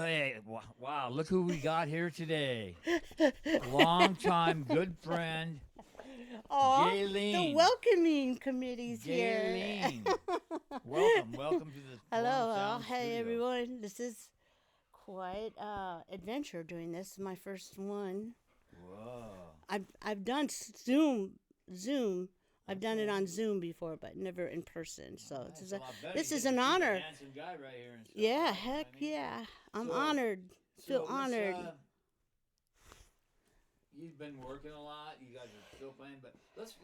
Hey, wow, look who we got here today. Long time good friend, Oh, the Gaylene. welcoming committee's here. Gaylene. Welcome to the Quorum Hello, Sound hey Studio. everyone. This is quite adventure doing this. My first one. Whoa. I've done Zoom. I've done it Okay. on Zoom before, but never in person. So Alright, this it's is a a lot better. this You is get to an see the honor. handsome guy right here and stuff, Yeah, right? You know heck what I mean? yeah. I'm So, honored. Feel let's honored. you've been working a lot. You guys are still playing, but let's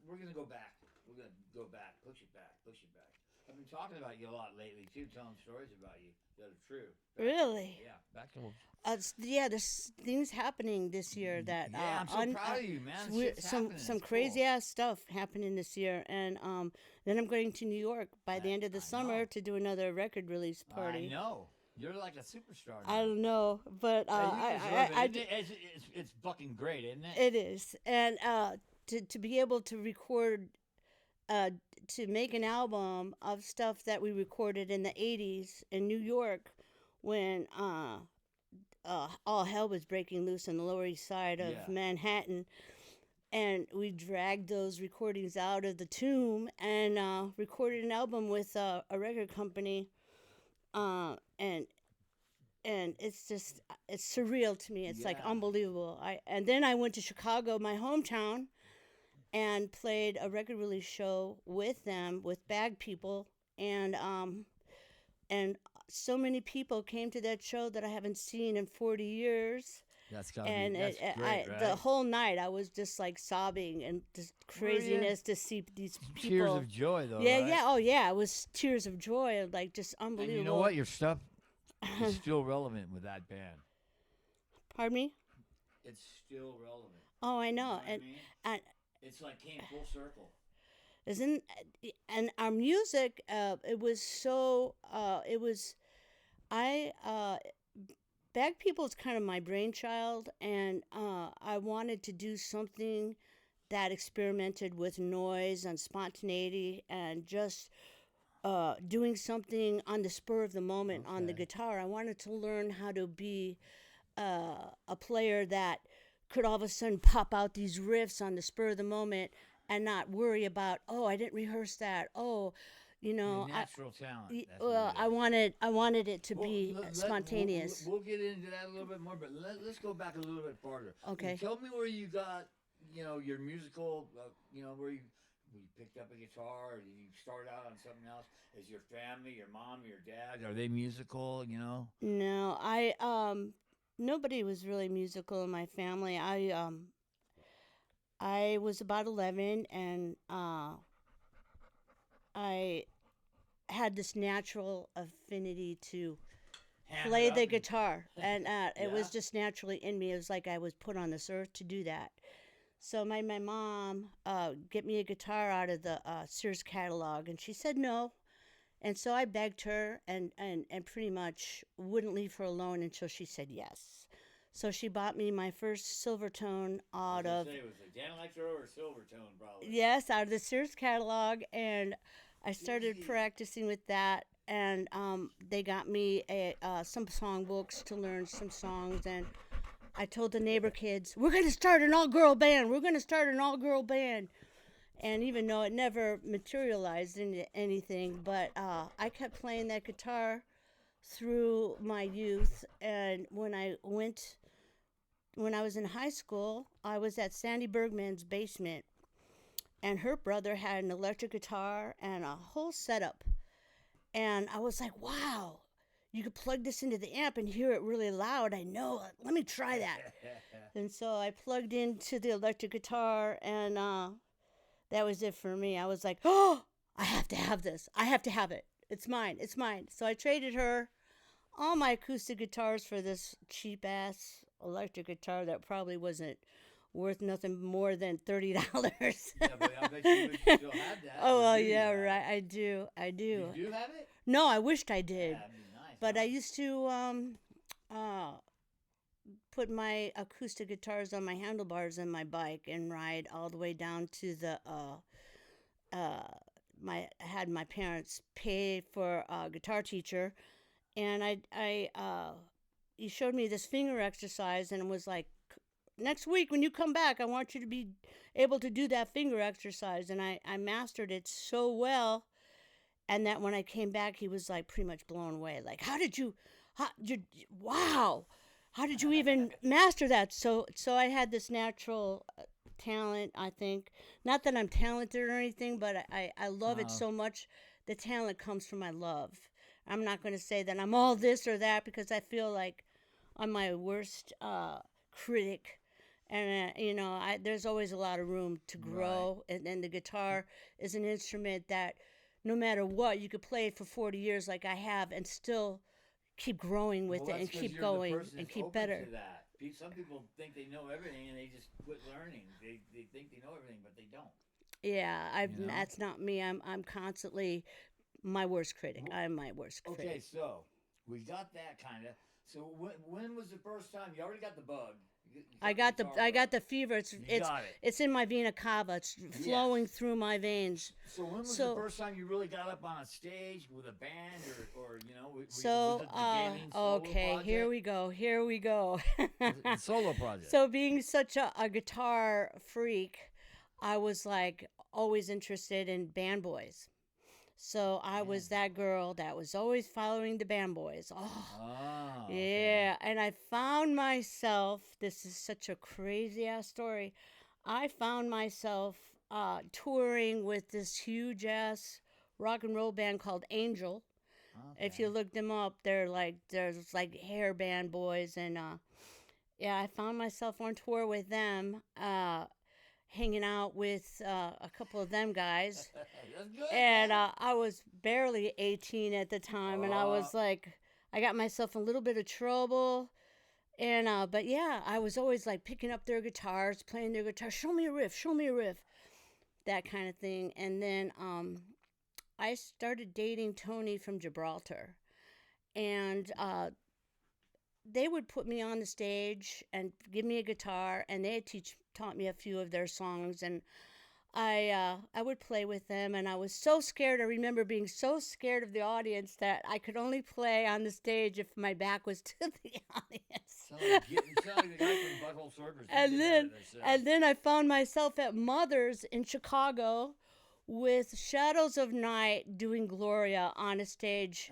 we're gonna go back. We're gonna go back, push it back, push it back. I've been talking about you a lot lately too, telling stories about you that are true. Really? Yeah, back to Yeah, there's things happening this year that yeah. I'm so proud of you, man. Shit's some happening. some It's cool. crazy ass stuff happening this year, and then I'm going to New York by the end of the I summer know. to do another record release I party. know. You're like a superstar I now. don't know, but Hey, you deserve it. Isn't it? It's fucking great, isn't it? it is, and to be able to record, uh, to make an album of stuff that we recorded in the '80s in New York, when all hell was breaking loose on the Lower East Side of Yeah. Manhattan, and we dragged those recordings out of the tomb and recorded an album with a record company, uh, and it's just it's surreal to me. It's like Yeah. unbelievable. And then I went to Chicago, my hometown, and played a record release show with them with Bag People, and so many people came to that show that I haven't seen in 40 years. That's gotta be. And That's great, the right? whole night I was just like sobbing and just Were you? craziness to see these Tears people. of joy, though, Yeah, right? yeah, oh yeah, it was tears of joy, like just And you know unbelievable. what? Your stuff is still relevant with that band. Pardon me? It's still relevant. Oh, I You know know, what I mean? and It's like came full circle. isn't and our music, it was so it was I Bag People is kind of my brainchild, and I wanted to do something that experimented with noise and spontaneity and just doing something on the spur of the moment on the Okay. guitar. I wanted to learn how to be a player that could all of a sudden pop out these riffs on the spur of the moment and not worry about, oh, I didn't rehearse that. Oh, you Your know, natural talent. That's what well, it is. I wanted it to Well, be spontaneous. we'll get into that a little bit more, but let's go back a little bit farther. Okay. Tell me where you got, your musical, where you picked up a guitar, or did you start out on something else? Is your family, your mom, your dad, are they musical? No, nobody was really musical in my family. I was about 11, and I had this natural affinity to Hand play it up the and guitar, and it yeah. was just naturally in me. It was like I was put on this earth to do that. So my mom get me a guitar out of the Sears catalog, and she said no. And so I begged her, and pretty much wouldn't leave her alone until she said yes. So she bought me my first Silvertone I was out gonna of, say, was it Dan Electro or Silvertone, probably? yes, out of the Sears catalog, and I started Easy. practicing with that. And they got me some song books to learn some songs, and I told the neighbor kids, "We're gonna start an all-girl band. We're gonna start an all-girl band." And even though it never materialized into anything, but I kept playing that guitar through my youth. And when I was in high school, I was at Sandy Bergman's basement, and her brother had an electric guitar and a whole setup. And I was like, wow, you could plug this into the amp and hear it really loud. I know, let me try that. And so I plugged into the electric guitar, and that was it for me. I was like, oh, I have to have this. I have to have it. It's mine. It's mine. So I traded her all my acoustic guitars for this cheap ass electric guitar that probably wasn't worth nothing more than $30. Yeah, but I bet you wish you still had that. Oh Or well, do you yeah, have right. it? I do. I do. You do have it? No, I wished I did. Yeah, that'd be nice. But huh? I used to uh, put my acoustic guitars on my handlebars in my bike and ride all the way down to the I had my parents pay for a guitar teacher, and he showed me this finger exercise and was like, next week when you come back, I want you to be able to do that finger exercise. And I mastered it so well. And that when I came back, he was like pretty much blown away. Like, wow, how did you even master that? So I had this natural talent, I think. Not that I'm talented or anything, but I love it so much. The talent comes from my love. I'm not going to say that I'm all this or that because I feel like I'm my worst critic. And, there's always a lot of room to grow. Right. And the guitar is an instrument that no matter what, you could play it for 40 years like I have and still keep growing with it and keep going and keep better. To that. Some people think they know everything and they just quit learning. They think they know everything, but they don't. Yeah, that's not me. I'm constantly my worst critic. I'm my worst critic. Okay, so we got that kind of. So when was the first time you already got the bug? I got the fever. It's in my vena cava. It's flowing through my veins. So when was the first time you really got up on a stage with a band or so was it the Gaylene solo okay, project? here we go. The solo project. So being such a guitar freak, I was like always interested in band boys. So I was that girl that was always following the band boys. Oh, yeah. And I found myself, this is such a crazy ass story. I found myself touring with this huge ass rock and roll band called Angel. Okay. If you look them up, there's like hair band boys. And I found myself on tour with them. Hanging out with a couple of them guys. And I was barely 18 at the time, and I was like, I got myself in a little bit of trouble. And but yeah, I was always like picking up their guitars, playing their guitar. Show me a riff, that kind of thing. And then I started dating Tony from Gibraltar, and they would put me on the stage and give me a guitar, and they taught me a few of their songs, and I would play with them, and I was so scared. I remember being so scared of the audience that I could only play on the stage if my back was to the audience. Sound like the guy from Butthole Surfers. And then I found myself at Mother's in Chicago with Shadows of Night doing Gloria on a stage.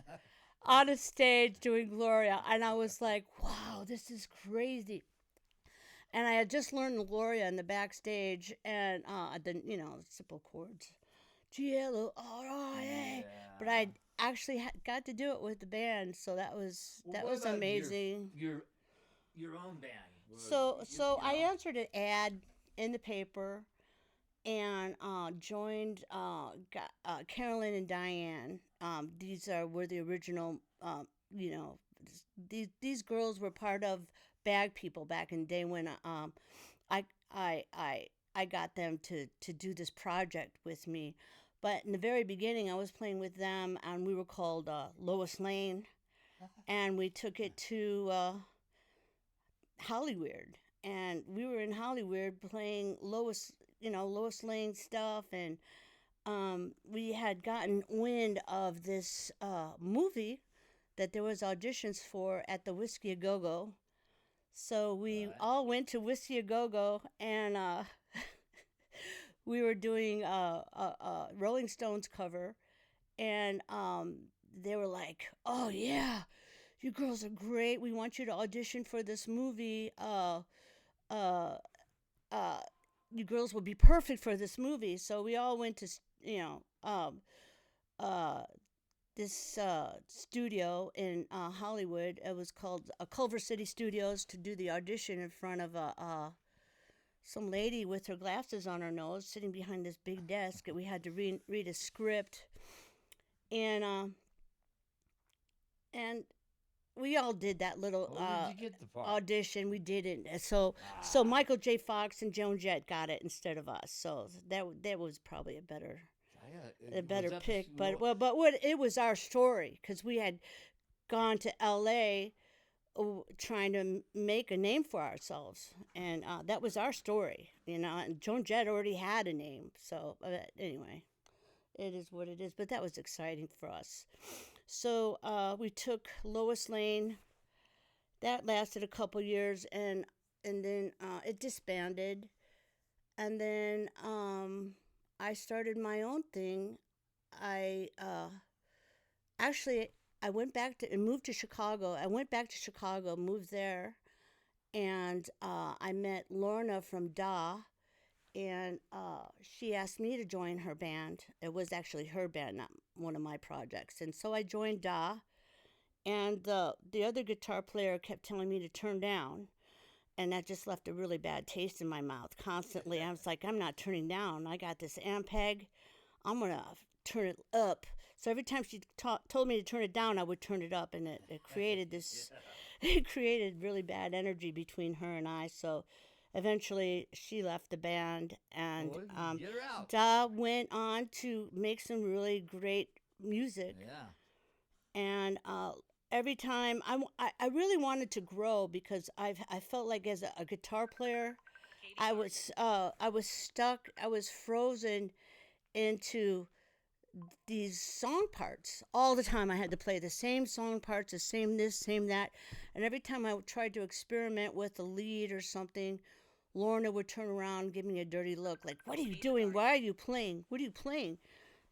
Doing Gloria, and I was like, wow, this is crazy. And I had just learned Gloria in the backstage, and the simple chords, Gloria. But I actually got to do it with the band, so that was amazing. Your own band. So I answered an ad in the paper, and joined Carolyn and Diane. These were the original. These girls were part of Bag People back in the day when I got them to do this project with me. But in the very beginning, I was playing with them, and we were called Lois Lane, and we took it to Hollywood, and we were in Hollywood playing Lois Lane stuff, and we had gotten wind of this movie that there was auditions for at the Whiskey A Go Go. So we all went to Whiskey A Go Go, and we were doing a Rolling Stones cover, and they were like, "Oh yeah, you girls are great. We want you to audition for this movie. You girls will be perfect for this movie." So we all went to this studio in Hollywood. It was called Culver City Studios, to do the audition in front of some lady with her glasses on her nose, sitting behind this big desk. And we had to read a script, and we all did that little audition. We did it. So Michael J. Fox and Joan Jett got it instead of us. So that was probably a better pick. But it was our story, because we had gone to L.A. Trying to make a name for ourselves, and that was our story, And Joan Jett already had a name. So anyway, it is what it is. But that was exciting for us. So we took Lois Lane. That lasted a couple years, and then it disbanded. And then I started my own thing. I actually I went back to and moved to Chicago. I went back to Chicago, moved there, and I met Lorna from Da, and she asked me to join her band. It was actually her band, not one of my projects. And so I joined Da, and the other guitar player kept telling me to turn down, and that just left a really bad taste in my mouth constantly. I was like, I'm not turning down. I got this Ampeg. I'm gonna turn it up. So every time she told me to turn it down, I would turn it up, and it created this. It created really bad energy between her and I. So eventually, she left the band, and Get her out. Da went on to make some really great music. Yeah. And every time I really wanted to grow because I felt like as a guitar player, I was stuck. I was frozen into these song parts all the time. I had to play the same song parts, the same this, same that, and every time I tried to experiment with a lead or something, Lorna would turn around and give me a dirty look, like, "What are you doing? Why are you playing? What are you playing?"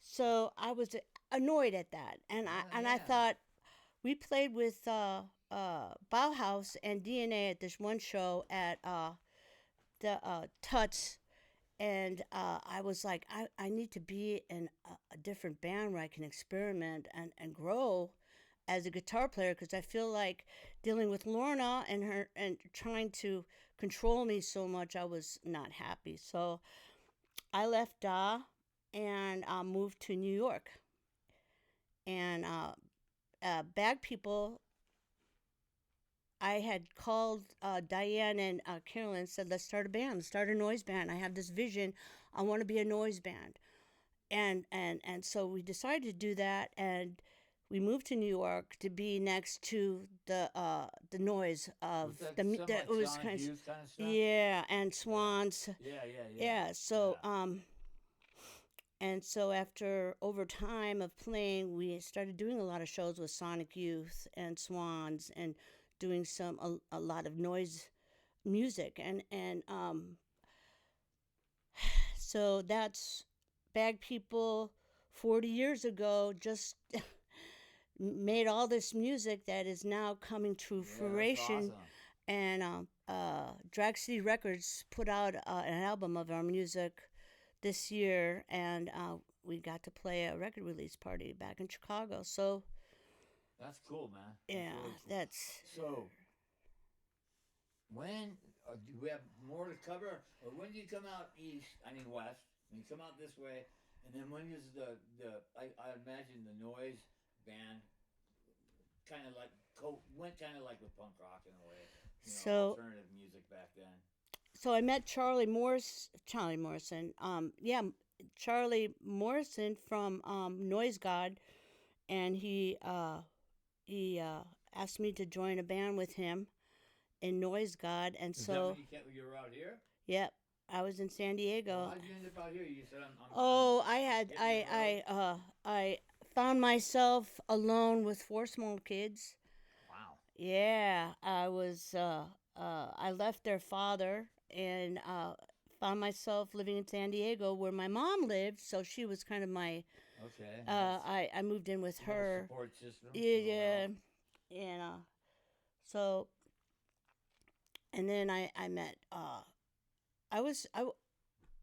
So I was annoyed at that, and I thought we played with Bauhaus and DNA at this one show at the Tuts, and I was like, I need to be in a different band where I can experiment and grow as a guitar player because I feel like dealing with Lorna and her and trying to control me so much, I was not happy. So I left Da and moved to New York. And Bag People, I had called Diane and Carolyn and said, let's start a band, start a noise band. I have this vision. I want to be a noise band. And so we decided to do that, and we moved to New York to be next to the noise of Was that the something like it was Sonic kind of, Youth kind of stuff? yeah, and Swans. Yeah. So Yeah. and so after over time of playing, we started doing a lot of shows with Sonic Youth and Swans and doing a lot of noise music, and so that's Bag People 40 years ago just made all this music that is now coming to That's fruition. awesome. And Drag City Records put out an album of our music this year, and we got to play a record release party back in Chicago. So That's cool, man. yeah, Really cool. that's So, when do we have more to cover, or when do you come out east? I mean west. When you come out this way, and then when does I imagine the noise band kind of like went kind of like with punk rock in a way, so alternative music back then. so I met Charlie Morrison. Yeah, Charlie Morrison from Noise God, and he asked me to join a band with him in Noise God, and Is that so when you were out here? yep, I was in San Diego. How did you end up out here? You said Oh, I'm hitting the road. I found myself alone with four small kids. Wow. Yeah, I left their father and found myself living in San Diego where my mom lived, so she was kind of my Okay. I moved in with her. Support system. Yeah, and so and then I met I was I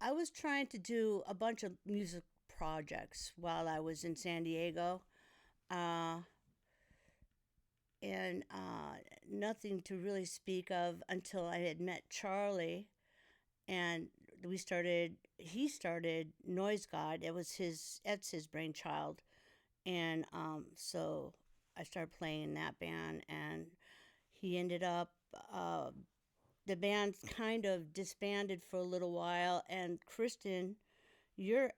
I was trying to do a bunch of music projects while I was in San Diego. Uh and nothing to really speak of until I had met Charlie, and he started Noise God. It's his brainchild, and so I started playing in that band, and he ended up uh, the band kind of disbanded for a little while, and Kristen, your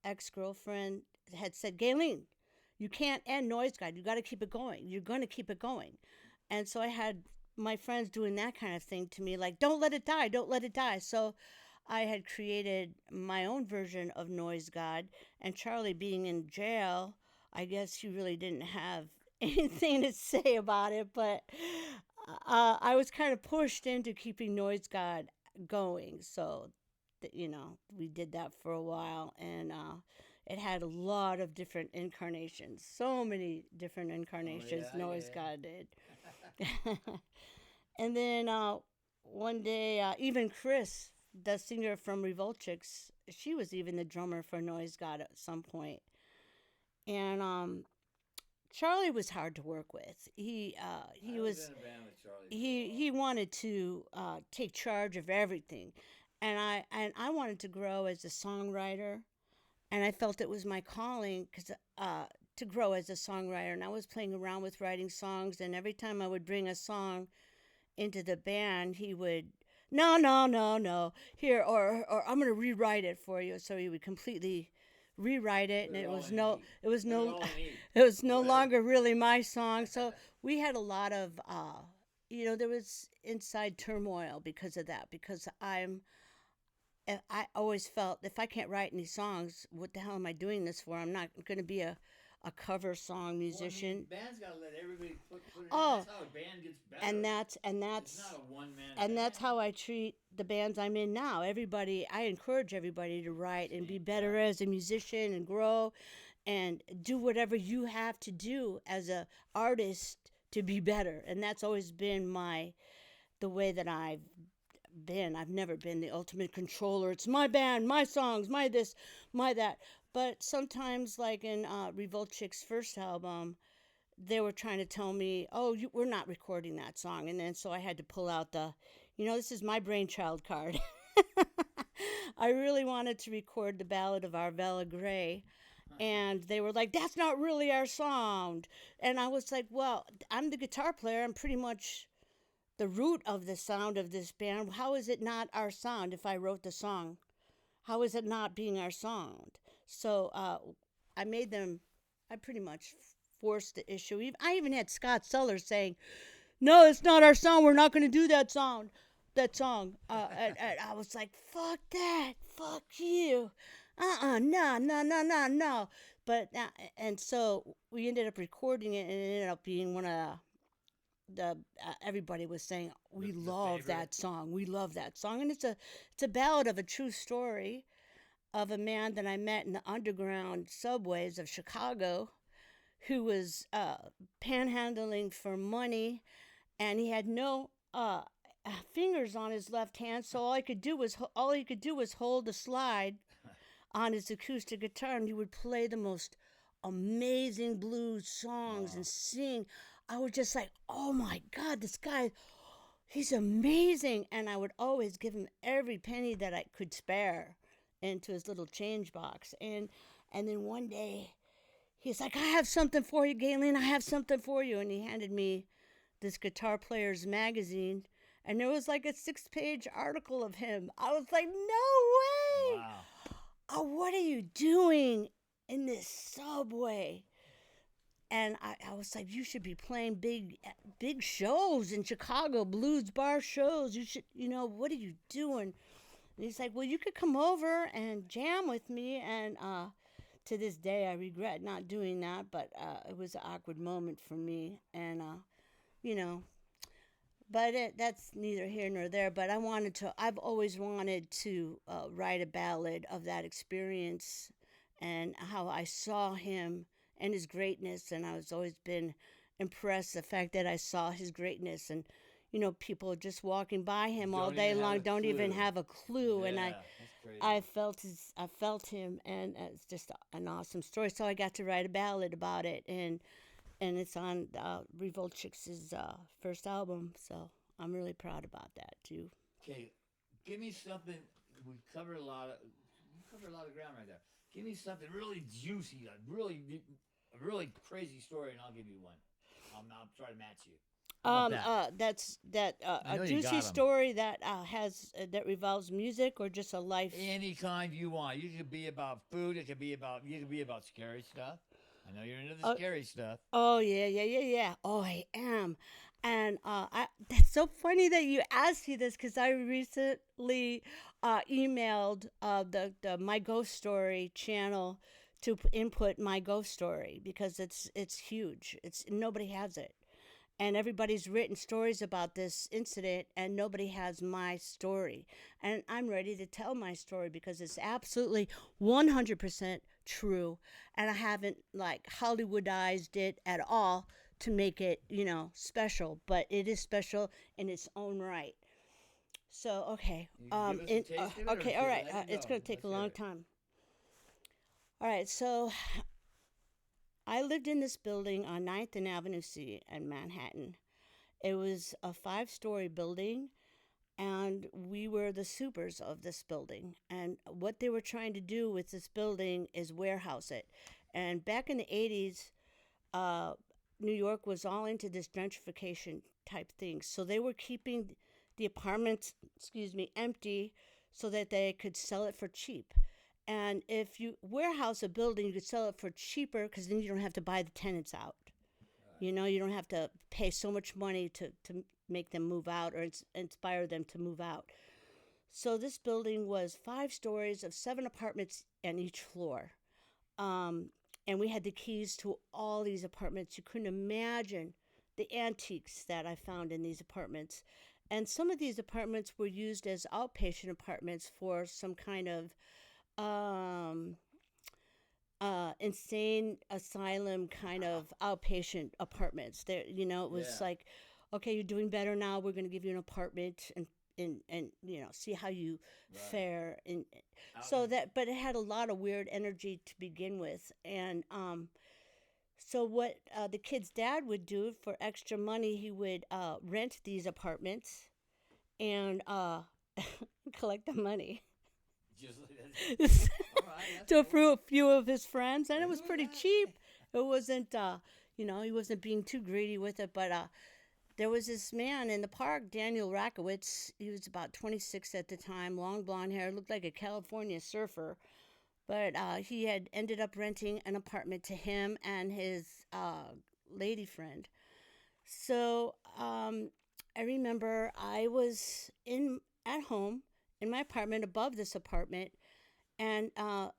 ex-girlfriend, had said, Gaylene, you can't end Noise God. You got to keep it going. You're going to keep it going. And so I had my friends doing that kind of thing to me, like, don't let it die, don't let it die. So I had created my own version of Noise God, and Charlie being in jail, I guess she really didn't have anything to say about it, but I was kind of pushed into keeping Noise God going. So, we did that for a while, and it had a lot of different incarnations. So many different Oh incarnations yeah, Noise God did. And then one day, even Chris, the singer from Revoltrix, she was even the drummer for Noise God at some point. And Charlie was hard to work with. He I was was in a band with Charlie for a he while. wanted to take charge of everything, and I wanted to grow as a songwriter, and I felt it was my calling because to grow as a songwriter. And I was playing around with writing songs, and every time I would bring a song into the band, he would, no, no, no, no, here, or I'm gonna rewrite it for you. So he would completely rewrite it, Put and it it all was in no, E. it was Put it no, all in E. it was no Whatever. longer really my song. So we had a lot of, there was inside turmoil because of that. Because I always felt if I can't write any songs, what the hell am I doing this for? I'm not going to be a cover song Well, I mean, musician. band's got to let everybody put it in. Oh, That's how a band gets better. and that's and It's not that's a one man and that's band. how I treat the bands I'm in now. Everybody, I encourage everybody to write and be better Yeah. as a musician and grow and do whatever you have to do as a artist to be better. And that's always been the way that I've been. I've never been the ultimate controller. It's my band, my songs, my this, my that. But sometimes, like in Revoltrix's first album, they were trying to tell me, "Oh, we're not recording that song," and then so I had to pull out this is my brainchild card. I really wanted to record the Ballad of Arvella Gray, and they were like, "That's not really our sound," and I was like, "Well, I'm the guitar player. I'm pretty much the root of the sound of this band. How is it not our sound if I wrote the song? How is it not being our sound?" So I made them, I pretty much forced the issue. I even had Scott Sellers saying, "No, it's not our song. We're not going to do that song." And I was like, "Fuck that. Fuck you. No, no, no, no, no." But, and so we ended up recording it, and it ended up being one of the everybody was saying we The love favorite. that song. We love that song, and it's a ballad of a true story of a man that I met in the underground subways of Chicago, who was panhandling for money, and he had no fingers on his left hand, so all he could do was hold the slide on his acoustic guitar, and he would play the most amazing blues songs and Wow. sing. I was just like, oh my God, this guy, he's amazing. And I would always give him every penny that I could spare into his little change box. And then one day, he's like, "I have something for you, Gaylene. I have something for you." And he handed me this Guitar Player's magazine. And there was like a 6-page article of him. I was like, no way. Wow. Oh, what are you doing in this subway? And I was like, "You should be playing big shows in Chicago, blues bar shows. You should, what are you doing?" And he's like, "Well, you could come over and jam with me." And to this day, I regret not doing that, but it was an awkward moment for me. And, you know, but that's neither here nor there. But I've always wanted to write a ballad of that experience and how I saw him and his greatness. And I was always been impressed the fact that I saw his greatness. And, people just walking by him all Don't day even have long a don't even clue. have a clue. And Yeah, that's crazy. I felt him, and it's just an awesome story. So I got to write a ballad about it, and it's on Revoltrix's first album. So I'm really proud about that too. Okay, give me something. We covered a lot of ground right there. Give me something really juicy, a really crazy story, and I'll give you one. I'll try to match you. How about that? That's that I a know you juicy got 'em. story that that revolves music or just a life. Any kind you want. You could be about food. You could be about scary stuff. I know you're into the Uh, scary stuff. Oh yeah, yeah, yeah, yeah. Oh, I am, and that's so funny that you asked me this because I recently emailed the My Ghost Story channel to input my ghost story because it's huge. It's nobody has it, and everybody's written stories about this incident, and nobody has my story. And I'm ready to tell my story because it's absolutely 100% true, and I haven't like Hollywoodized it at all to make it special, but it is special in its own right. So okay, You can give us a taste of it, or okay, should all I right. let it It's go? gonna take Let's a hear long it. time. All right, so I lived in this building on Ninth and Avenue C in Manhattan. It was a 5-story building, and we were the supers of this building. And what they were trying to do with this building is warehouse it. And back in the 80s, uh, New York was all into this gentrification type thing. So they were keeping the apartments, empty so that they could sell it for cheap. And if you warehouse a building, you could sell it for cheaper because then you don't have to buy the tenants out. You don't have to pay so much money to make them move out or inspire them to move out. So this building was 5 stories of 7 apartments on each floor. Um, and we had the keys to all these apartments. You couldn't imagine the antiques that I found in these apartments. And some of these apartments were used as outpatient apartments for some kind of um, insane asylum kind of outpatient apartments. There, it was Yeah. like, okay, you're doing better now. We're going to give you an apartment and see how you Right. fare. And Out so in, that, but it had a lot of weird energy to begin with, and so what the kid's dad would do for extra money, he would rent these apartments and collect the money just like that. to All right, that's a cool. few of his friends, and I it was knew pretty that. cheap. It wasn't, he wasn't being too greedy with it. But there was this man in the park, Daniel Rakowitz. He was about 26 at the time, long blonde hair, looked like a California surfer. But he had ended up renting an apartment to him and his lady friend. So I remember I was in at home in my apartment above this apartment, and uh,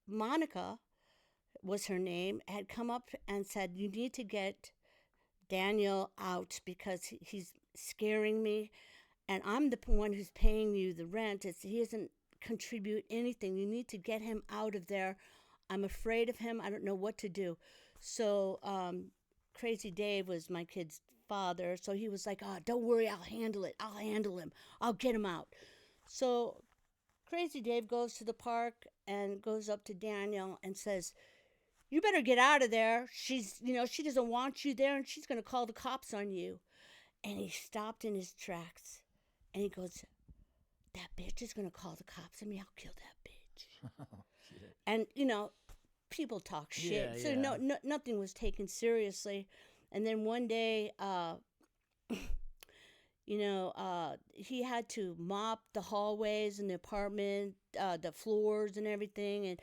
Monica was her name, had come up and said, "You need to get Daniel out because he's scaring me, and I'm the one who's paying you the rent. He doesn't contribute anything. You need to get him out of there. I'm afraid of him. I don't know what to do." So Crazy Dave was my kid's father, so he was like, "Oh, don't worry, I'll handle it. I'll handle him. I'll get him out." So Crazy Dave goes to the park and goes up to Daniel and says, "You better get out of there. She doesn't want you there, and she's going to call the cops on you." And he stopped in his tracks and he goes, "That bitch is going to call the cops on me. I'll kill that bitch." Oh, shit. And, people talk shit. Yeah, So yeah. nothing was taken seriously. And then one day, he had to mop the hallways in the apartment, the floors and everything, and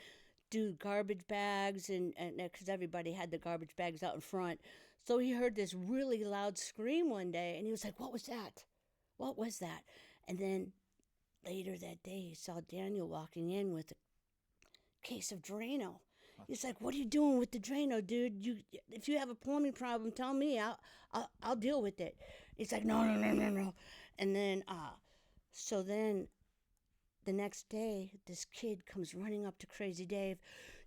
do garbage bags, and because everybody had the garbage bags out in front. So he heard this really loud scream one day, and he was like, "What was that? What was that?" And then later that day, he saw Daniel walking in with a case of Drano. He's like, "What are you doing with the Drano, dude? If you have a plumbing problem, tell me. I'll deal with it." He's like, "No, no, no, no, no." And then, so then the next day, this kid comes running up to Crazy Dave.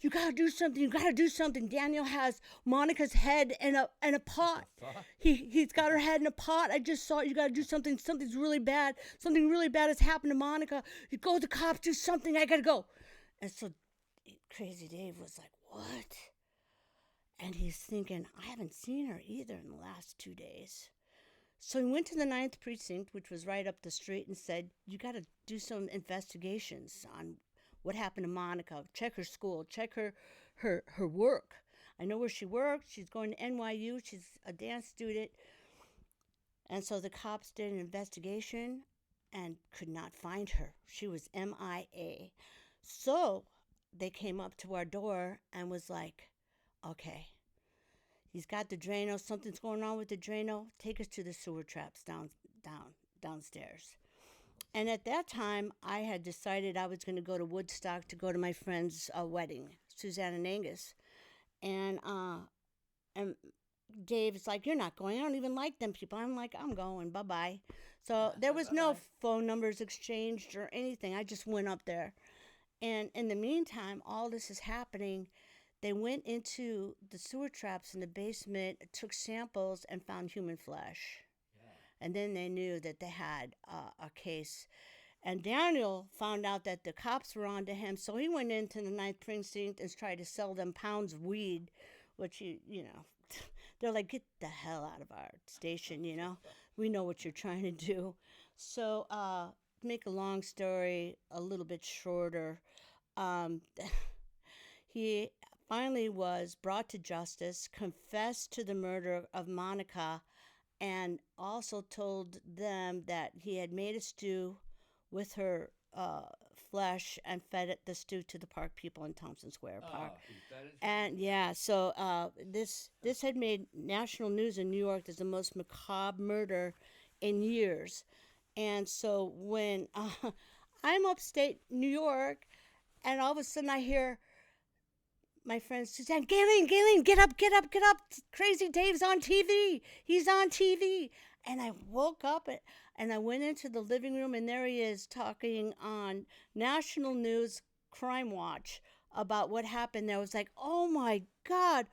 "You gotta do something. You gotta do something. Daniel has Monica's head in a pot. Fuck. He's got her head in a pot. I just saw it. You gotta do something. Something's really bad. Something really bad has happened to Monica. You go to the cops. Do something. I gotta go." And so Crazy Dave was like, "What?" And he's thinking, "I haven't seen her either in the last 2 days." So he went to the Ninth Precinct, which was right up the street, and said, "You got to do some investigations on what happened to Monica. Check her school. Check her work. I know where she works. She's going to NYU. She's a dance student." And so the cops did an investigation and could not find her. She was MIA. So they came up to our door and was like, "Okay, he's got the Drano. Something's going on with the Drano. Take us to the sewer traps downstairs." And at that time, I had decided I was going to go to Woodstock to go to my friend's wedding, Suzanne and Angus. And Dave's like, "You're not going. I don't even like them people." I'm like, "I'm going. Bye bye." So there was no Bye-bye. phone numbers exchanged or anything. I just went up there. And in the meantime, all this is happening. They went into the sewer traps in the basement, took samples, and found human flesh. Yeah. And then they knew that they had a case. And Daniel found out that the cops were onto him, so he went into the Ninth Precinct and tried to sell them pounds of weed, which you know, they're like, "Get the hell out of our station, you know. We know what you're trying to do." So, make a long story a little bit shorter, um, he finally was brought to justice, confessed to the murder of Monica, and also told them that he had made a stew with her flesh and fed the stew to the park people in Thompson Square Park. Oh, he fed it to you? And yeah, so this had made national news in New York as the most macabre murder in years. And so when I'm upstate New York, and all of a sudden I hear my friend Suzanne, Gaylene, get up, get up, get up. Crazy Dave's on TV. He's on TV. And I woke up and I went into the living room, and there he is talking on national news Crime Watch about what happened there. I was like, "Oh my God,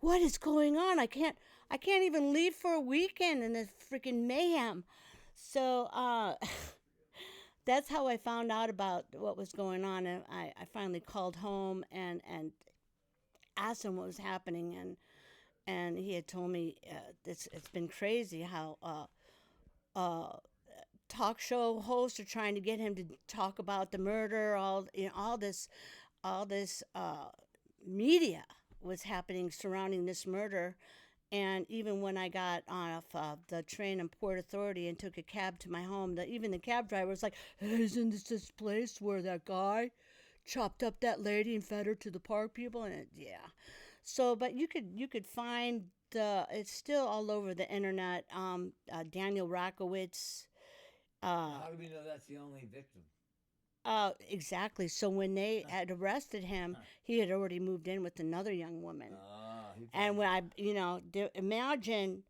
what is going on? I can't even leave for a weekend in this freaking mayhem." So that's how I found out about what was going on. And I finally called home and asked him what was happening, and he had told me it's been crazy how uh, talk show hosts are trying to get him to talk about the murder. All this media was happening surrounding this murder. And even when I got off the train in Port Authority and took a cab to my home, even the cab driver was like, "Hey, isn't this place where that guy chopped up that lady and fed her to the park people?" And yeah, so but you could find it's still all over the internet. Daniel Rakowitz. Now, Uh, how do we know that's the only victim? exactly. So when they had arrested him, he had already moved in with another young woman. He And found when imagine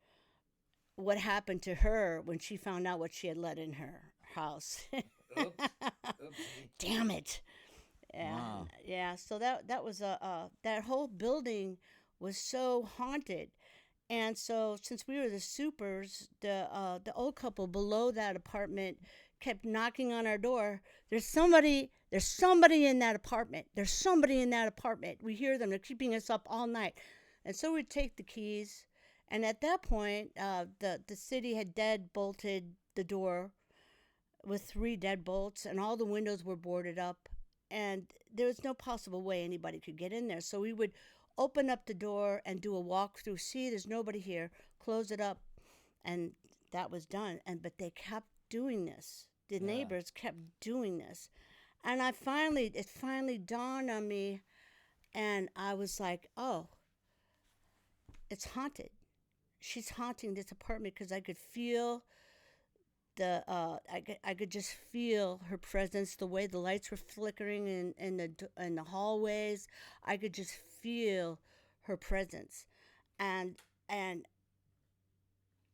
what happened to her when she found out what she had let in her house. oops, oopsie. Damn it. Yeah, Wow. yeah. So that was that whole building was so haunted. And so since we were the supers, the old couple below that apartment kept knocking on our door. There's somebody in that apartment. There's somebody in that apartment. We hear them. They're keeping us up all night. And so we'd take the keys. And at that point, the city had dead bolted the door with 3 deadbolts, and all the windows were boarded up. And there was no possible way anybody could get in there. So we would open up the door and do a walkthrough. See, there's nobody here. Close it up, and that was done. But they kept doing this. The Yeah. neighbors kept doing this, and it finally dawned on me, and I was like, "Oh, it's haunted. She's haunting this apartment," because I could feel I could just feel her presence, the way the lights were flickering in the hallways. I could just feel her presence. And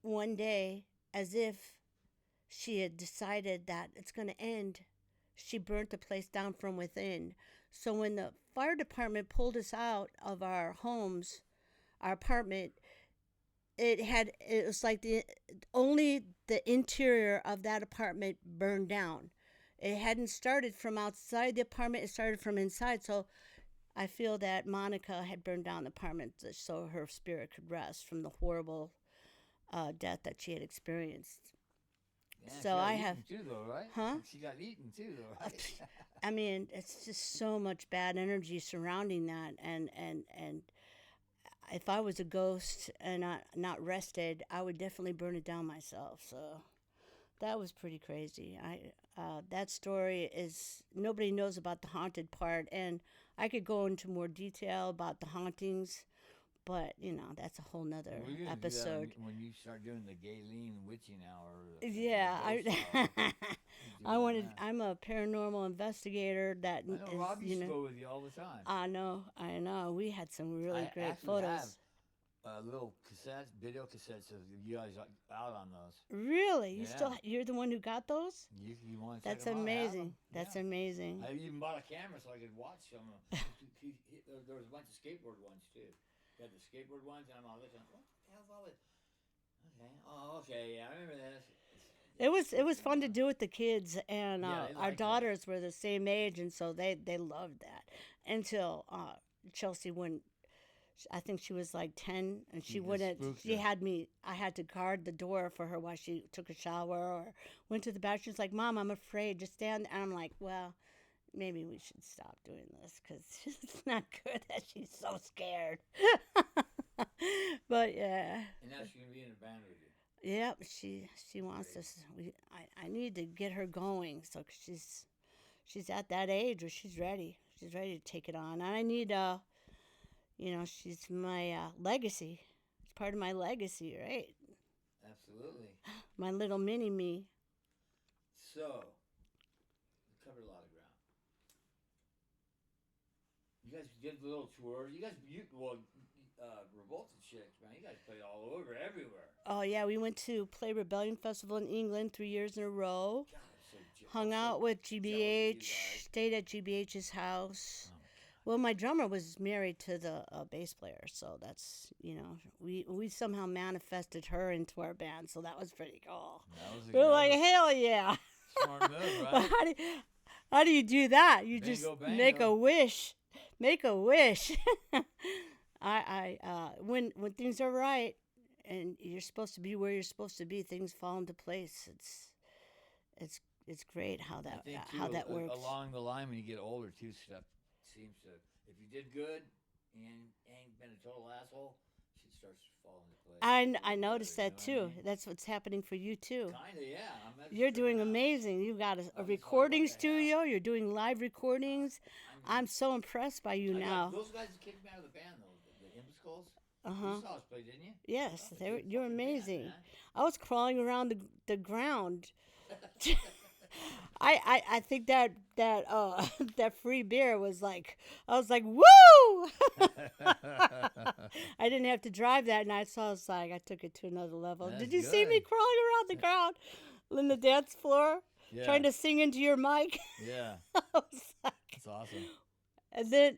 one day, as if she had decided that it's going to end, she burnt the place down from within. So when the fire department pulled us out of our homes, our apartment, it was like only the interior of that apartment burned down. It hadn't started from outside the apartment, it started from inside. So I feel that Monica had burned down the apartment so her spirit could rest from the horrible death that she had experienced. Yeah, So she got I eaten have, too, though, right? huh? She got eaten too, though, right? I mean, it's just so much bad energy surrounding that, and if I was a ghost and not rested, I would definitely burn it down myself. So that was pretty crazy. That story is nobody knows about the haunted part, and I could go into more detail about the hauntings, but that's a whole nother We're gonna do that episode. when you start doing the Gaylene witching hour. Yeah, The ghost hour. I about wanted. that. I'm a paranormal investigator. That I know is, Rob used to go with you all the time. I know. I know. We had some really I great actually photos. have little cassettes, video cassettes of you guys out on those. Really? You Yeah. still? You're the one who got those? You want to check That's them out? I have amazing. 'em. That's Yeah. amazing. I even bought a camera so I could watch some of them. There was a bunch of skateboard ones too. You had the skateboard ones, and I'm all looking. What the hell's all this? Okay. Oh, okay. Yeah, I remember this. It was fun to do with the kids, and Yeah, they our like that. daughters were the same age, and so they loved that until Chelsea wouldn't. I think she was like 10, and she You just wouldn't. spooked She her. had me. I had to guard the door for her while she took a shower or went to the bathroom. She's like, "Mom, I'm afraid. Just stand." And I'm like, "Well, maybe we should stop doing this because it's not good that she's so scared." But yeah. And now she's gonna be in a band with you. Yep, she wants us. I need to get her going, so she's at that age where she's ready. She's ready to take it on, and I need she's my legacy. It's part of my legacy, right? Absolutely. My little mini me. So, we covered a lot of ground. You guys did a little tour. Revolted Chicks, man. You guys played all over, everywhere. Oh yeah, we went to Play Rebellion Festival in England 3 years in a row. God, I'm so Hung I'm out so with jealous of you GBH. guys. Stayed at GBH's house. Oh, Well, my drummer was married to the bass player, so that's we somehow manifested her into our band, so that was pretty cool. that was We're like, another hell yeah! smart move, But right? how do you do that? You just Bango, make bango. a wish, make a wish. When things are right and you're supposed to be where you're supposed to be, things fall into place. It's great how I that think how too, that works. along the line when you get older too, stuff seems to. If you did good and ain't been a total asshole, shit starts to fall into place. I noticed You know that what I too. mean? That's what's happening for you too. Kinda, yeah. You're doing figuring out. amazing. You've got a like, recording what the hell? studio. You're doing live recordings. I I'm so impressed by you I got- now. Those guys that kicked me out of the band, though, the Imbeciles. Uh-huh. You saw us play, didn't you? Yes, That was a good you're fucking band, amazing. man. I was crawling around the ground. I think that that free beer was like, I was like, woo! I didn't have to drive that night, so I was like, I took it to another level. That's Did you see me good. crawling around the ground on the dance floor, Yeah. trying to sing into your mic? Yeah, I was like, that's awesome. and then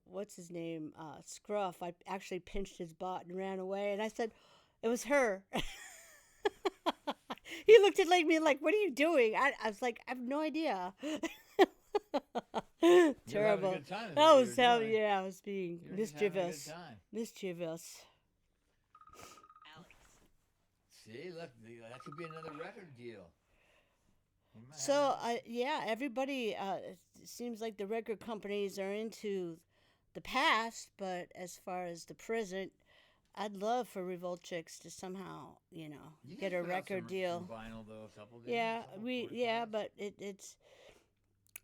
what's his name? Scruff. I actually pinched his butt and ran away, and I said, it was her. He looked at me like, what are you doing? I was like, I have no idea. Terrible. Good time, is That what was you were how, doing. yeah, I was being You were just having a good mischievous. time. Mischievous. See, look, that could be another record deal. We might So, have- yeah, everybody, it seems like the record companies are into the past, but as far as the present, I'd love for Revolt Chicks to somehow, You get guys a put out record some deal. vinyl though, a couple. Didn't you? Yeah, A couple we 45s? but it's.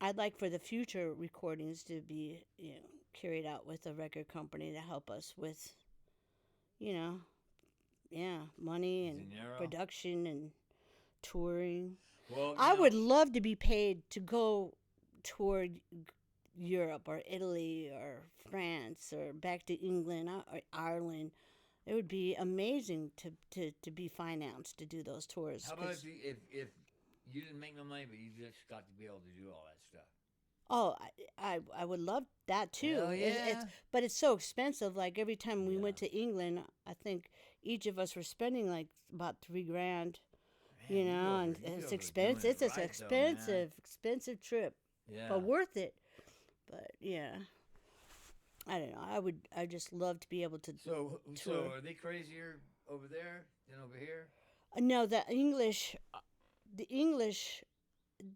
I'd like for the future recordings to be carried out with a record company to help us with, money and Dinero. production and touring. Well, I would love to be paid to go tour Europe or Italy or France or back to England or Ireland. It would be amazing to be financed to do those tours. How about 'cause- if you didn't make no money, but you just got to be able to do all that stuff? Oh, I would love that too. Hell yeah. But it's so expensive. Like every time we Yeah. went to England, I think each of us were spending like about $3,000. Man, you guys And are- you it's guys are doing expensive. it It's an right, though, man. expensive trip, Yeah. but worth it. But yeah, I don't know. I just love to be able to. So tour. are they crazier over there than over here? No, the English,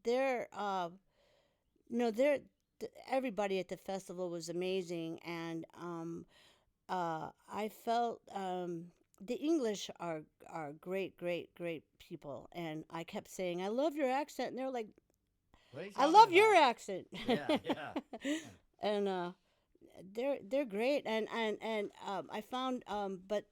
they're no, everybody at the festival was amazing, and I felt the English are great people, and I kept saying, I love your accent, and they're like, What are you I talking love your about? accent. Yeah. And they're great, and I found but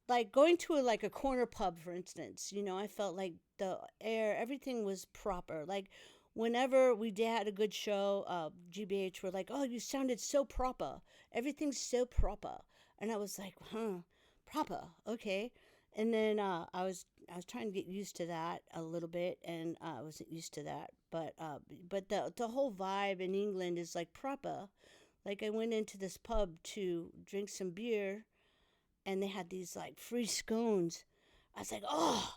like going to like a corner pub, for instance. I felt like the air, everything was proper. Like whenever we had a good show, GBH were like, "Oh, you sounded so proper. Everything's so proper." And I was like, "Huh, proper, okay." And then I was trying to get used to that a little bit, and I wasn't used to that. But the whole vibe in England is like proper. Like I went into this pub to drink some beer, and they had these like free scones. I was like, oh,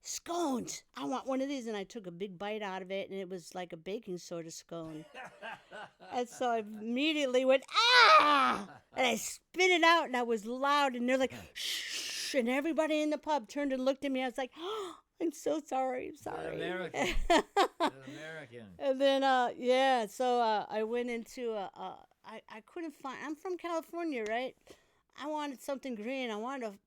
scones! I want one of these, and I took a big bite out of it, and it was like a baking soda scone. And so I immediately went, ah! And I spit it out, and I was loud, and they're like, shh! And everybody in the pub turned and looked at me. I was like, oh, I'm so sorry. I'm sorry. An American. An American. And then, yeah, so I went into, I couldn't find, I'm from California, right? I wanted something green. I wanted to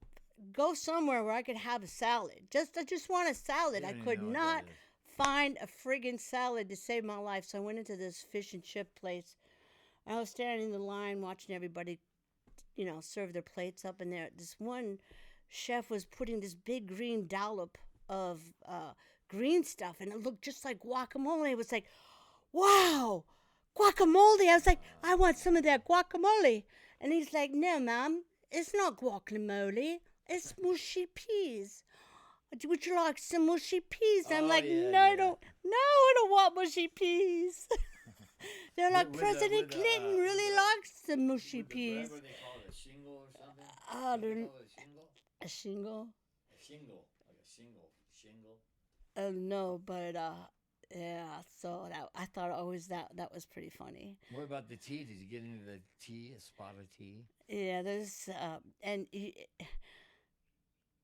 go somewhere where I could have a salad. I just want a salad. I could not find a friggin' salad to save my life. So I went into this fish and chip place. I was standing in the line watching everybody, serve their plates up. And there, this one chef was putting this big green dollop of green stuff, and it looked just like guacamole. It was like, wow, guacamole. I was like, I want some of that guacamole. And he's like, no, ma'am, it's not guacamole. It's mushy peas. Would you like some mushy peas? I'm like, yeah, no, yeah. I don't want mushy peas. They're like, With President Clinton really likes the mushy peas. What do they call it? A shingle or something? I What do they don't. call it? A shingle? A shingle? A shingle. Like a shingle. Shingle. No, but yeah. So I thought always that was pretty funny. What about the tea? Did you get into the tea? A spot of tea? Yeah, there's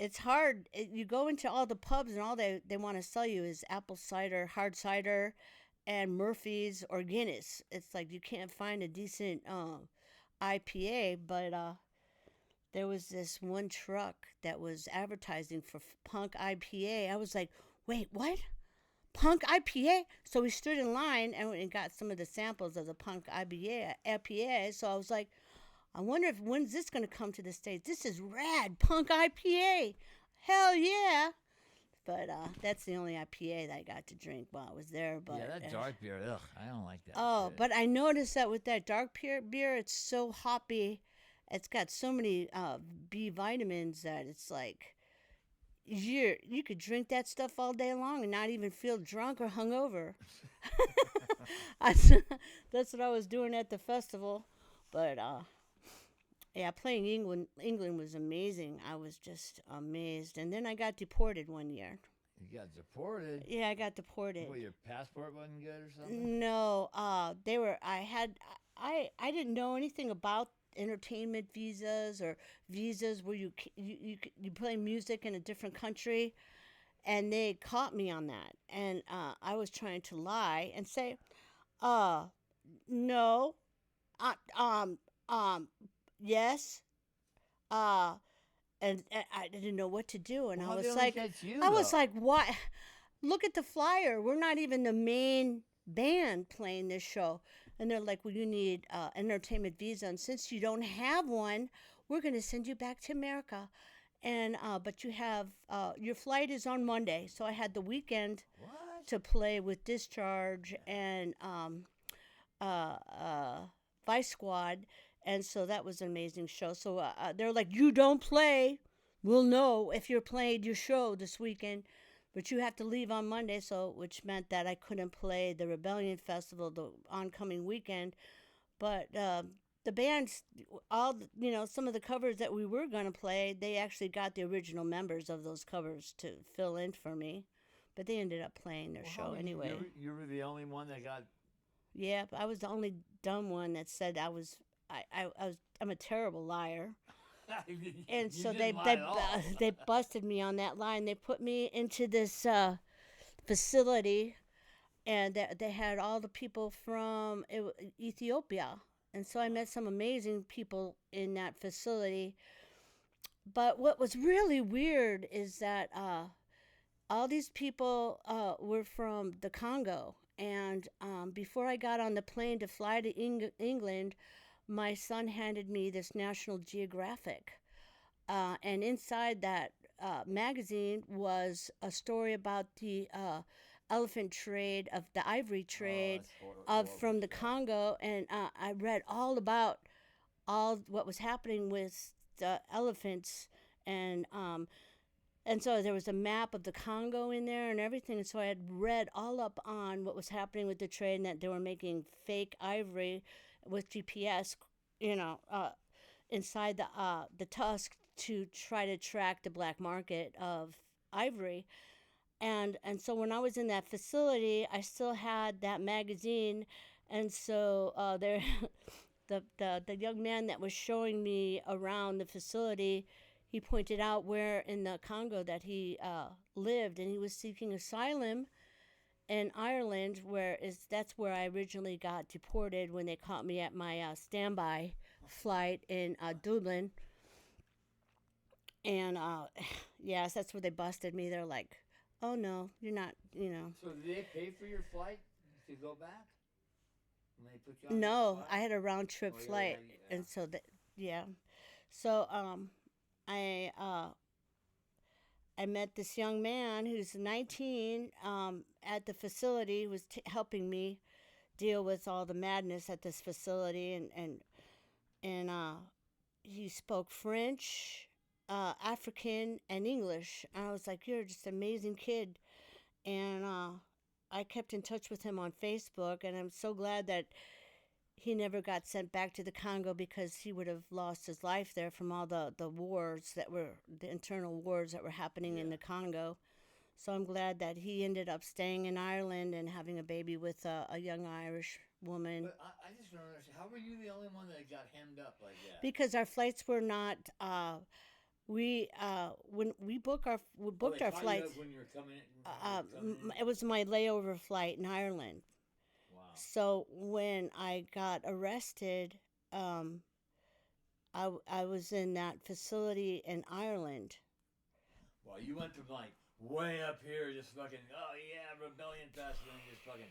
it's hard. You go into all the pubs, and all they want to sell you is apple cider, hard cider, and Murphy's or Guinness. It's like you can't find a decent IPA. But there was this one truck that was advertising for Punk IPA. I was like, wait, what? Punk IPA? So we stood in line and got some of the samples of the Punk IPA. So I was like, I wonder when's this going to come to the States? This is rad, Punk IPA. Hell yeah. But that's the only IPA that I got to drink while I was there. But yeah, that dark beer, ugh, I don't like that. Oh, shit. but I noticed that with that dark beer, it's so hoppy. It's got so many B vitamins that it's like you could drink that stuff all day long and not even feel drunk or hungover. That's what I was doing at the festival. But yeah, playing England was amazing. I was just amazed. And then I got deported one year. You got deported? Yeah, I got deported. What, your passport wasn't good or something? No, I didn't know anything about entertainment visas or visas where you play music in a different country, and they caught me on that. And I was trying to lie and say, no, uh, um, yes, uh, and I didn't know what to do, and Well, I how'd was they like, catch you, I was though? like, what? Look at the flyer. We're not even the main band playing this show. And they're like, well, you need an entertainment visa, and since you don't have one, we're going to send you back to America. And but you have your flight is on Monday, so I had the weekend What? to play with Discharge and uh, uh, Vice Squad, and so that was an amazing show. So they're like, you don't play, we'll know if you're playing your show this weekend, but you have to leave on Monday. So which meant that I couldn't play the Rebellion Festival the oncoming weekend. But the bands, some of the covers that we were gonna play, they actually got the original members of those covers to fill in for me, but they ended up playing their show anyway. You were the only one that got. Yeah, I was the only dumb one that said I'm a terrible liar. And so they busted me on that line. They put me into this facility, and they had all the people from Ethiopia. And so I met some amazing people in that facility. But what was really weird is that all these people were from the Congo. And before I got on the plane to fly to England, my son handed me this National Geographic and inside that magazine was a story about the elephant trade of the ivory Oh, trade that's of horrible from the stuff. Congo, and I read all about all what was happening with the elephants, and and so there was a map of the Congo in there and everything. And so I had read all up on what was happening with the trade and that they were making fake ivory with GPS, you know, inside the tusk to try to track the black market of ivory. And so when I was in that facility, I still had that magazine, and so there, the young man that was showing me around the facility, he pointed out where in the Congo that he lived, and he was seeking asylum in Ireland, that's where I originally got deported when they caught me at my standby flight in Dublin, and yes, that's where they busted me. They're like, "Oh no, you're not," you know. So did they pay for your flight to go back? When they put you on that No, flight? I had a round trip Oh, yeah, flight, yeah. and so that yeah, so I I met this young man who's 19 at the facility who was helping me deal with all the madness at this facility, and he spoke French, African, and English. And I was like, "You're just an amazing kid," and I kept in touch with him on Facebook, and I'm so glad that he never got sent back to the Congo because he would have lost his life there from all the wars that were the internal wars that were happening in Yeah. the Congo. So I'm glad that he ended up staying in Ireland and having a baby with a young Irish woman, But I just don't understand. How were you the only one that got hemmed up like that? because our flights were not. We when we Oh, booked they our caught you flights. up when you were coming in. When you were coming in. It was my layover flight in Ireland. Wow. So when I got arrested, um, I was in that facility in Ireland. Well, you went from like way up here, just fucking, oh yeah, rebellion fest, and then just fucking,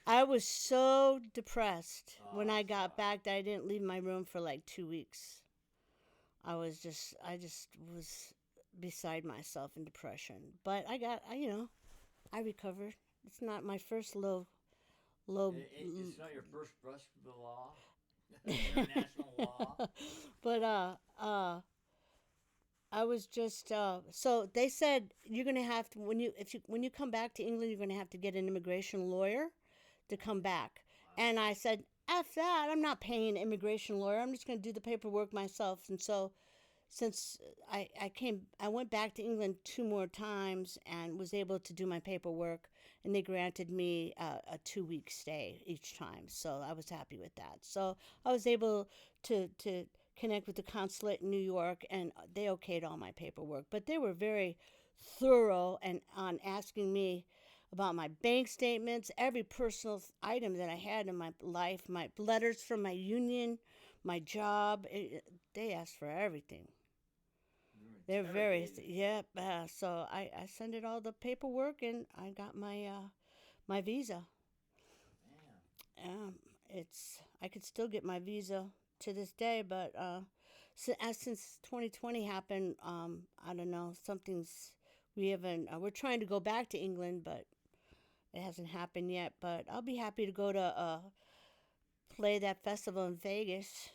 I was so depressed when oh I got fuck. back that I didn't leave my room for like 2 weeks. I just was beside myself in depression. But I recovered. It's not my first low. It's not your first brush with the law, international law. But I was just so they said you're gonna have to when you come back to England, you're gonna have to get an immigration lawyer to come back. Wow. And I said, "F that! I'm not paying an immigration lawyer. I'm just gonna do the paperwork myself." And so since I went back to England 2 more times and was able to do my paperwork, and they granted me a 2 week stay each time. So I was happy with that. So I was able to connect with the consulate in New York, and they okayed all my paperwork. But they were very thorough and on asking me about my bank statements, every personal item that I had in my life, my letters from my union, my job. They asked for everything. You were They're very, interrogated. yep. So I sent it all the paperwork, and I got my visa. Damn. Um, I could still get my visa to this day, but since 2020 happened, I don't know, something's we haven't. We're trying to go back to England, but it hasn't happened yet. But I'll be happy to go to play that festival in Vegas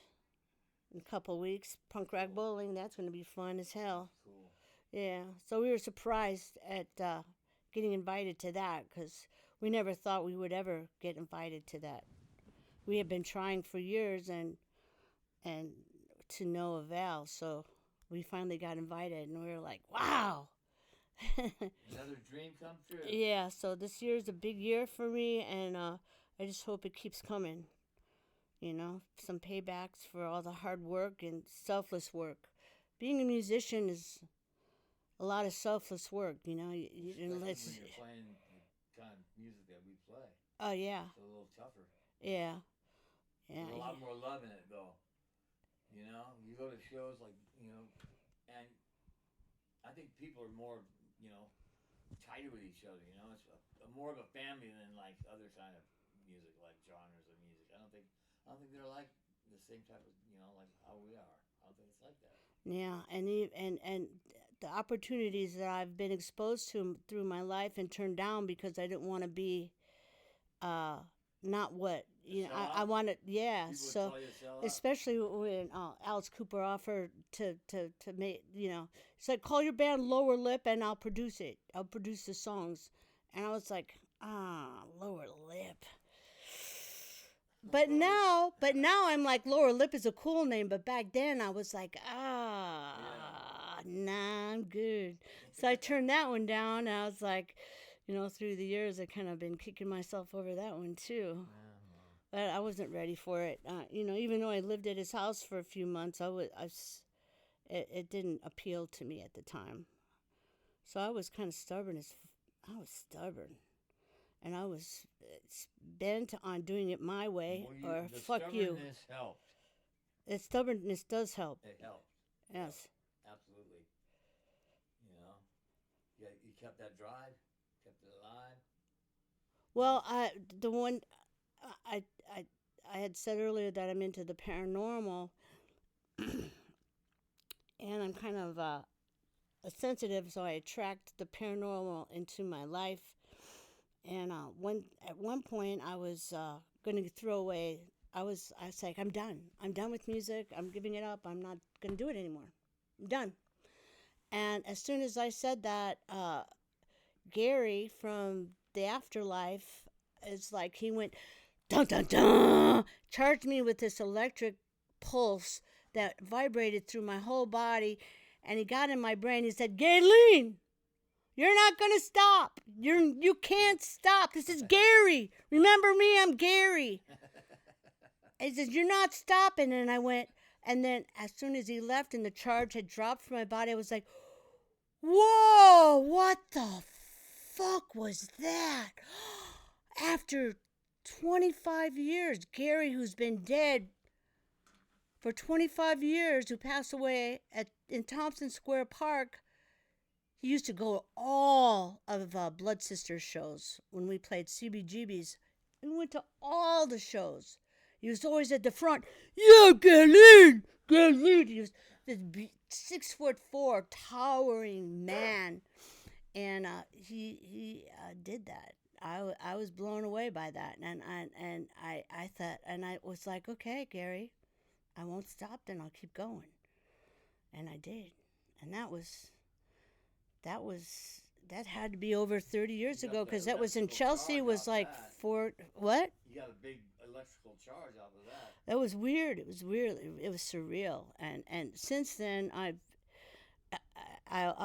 in a couple weeks. Punk rock Cool. bowling. That's going to be fun as hell. That's cool. Yeah. So we were surprised at getting invited to that because we never thought we would ever get invited to that. We had been trying for years and to no avail. So we finally got invited, and we were like, wow. Another dream come true. Yeah. So this year is a big year for me, and I just hope it keeps coming. Some paybacks for all the hard work and selfless work. Being a musician is a lot of selfless work. Especially when you're playing the kind of music that we play. Oh yeah, It's a little tougher. yeah, yeah, There's a lot more love in it, though. You go to shows like, and I think people are more, you know, tighter with each other. It's more of a family than like other kind of music, like genres of music. I don't think they're like the same type of, like how we are. I don't think it's like that. Yeah, and the opportunities that I've been exposed to through my life and turned down because I didn't want to be uh not what I wanted. Yeah, People would so tell you to sell out. especially when Alice Cooper offered to make, it's like, call your band Lower Lip and I'll produce it. I'll produce the songs. And I was like, Lower Lip. But now I'm like, Lower Lip is a cool name. But back then I was like, nah, I'm good. So I turned that one down. And I was like, through the years, I kind of been kicking myself over that one too. But I wasn't ready for it. Even though I lived at his house for a few months, it didn't appeal to me at the time. So I was kind of stubborn. I was stubborn. And I was bent on doing it my way, or fuck you. The stubbornness helped. The stubbornness does help. It helped. Yes. Absolutely. Yeah, you kept that drive, kept it alive. Well, I had said earlier that I'm into the paranormal, and I'm kind of a sensitive, so I attract the paranormal into my life. And at one point, I was going to throw away. I was like, I'm done. I'm done with music. I'm giving it up. I'm not going to do it anymore. I'm done. And as soon as I said that, Gary from the afterlife is like, he went, dun dun dun, charged me with this electric pulse that vibrated through my whole body, and he got in my brain. He said, Gaylene, you're not going to stop. You can't stop. This is Gary. Remember me? I'm Gary. He says, you're not stopping. And I went, and then as soon as he left and the charge had dropped from my body, I was like, whoa, what the fuck was that? After 25 years, Gary, who's been dead for 25 years, who passed away in Thompson Square Park, he used to go to all of Blood Sisters shows when we played CBGBs, and went to all the shows. He was always at the front. Yeah, Gaylene. He was this 6'4" towering man, and he did that. I was blown away by that, and I thought, and I was like, okay, Gary, I won't stop. Then I'll keep going, and I did, and that had to be over 30 years ago, because that was in Chelsea. Was like what? You got a big electrical charge off of that. That was weird. It was weird. It was surreal. And since then, I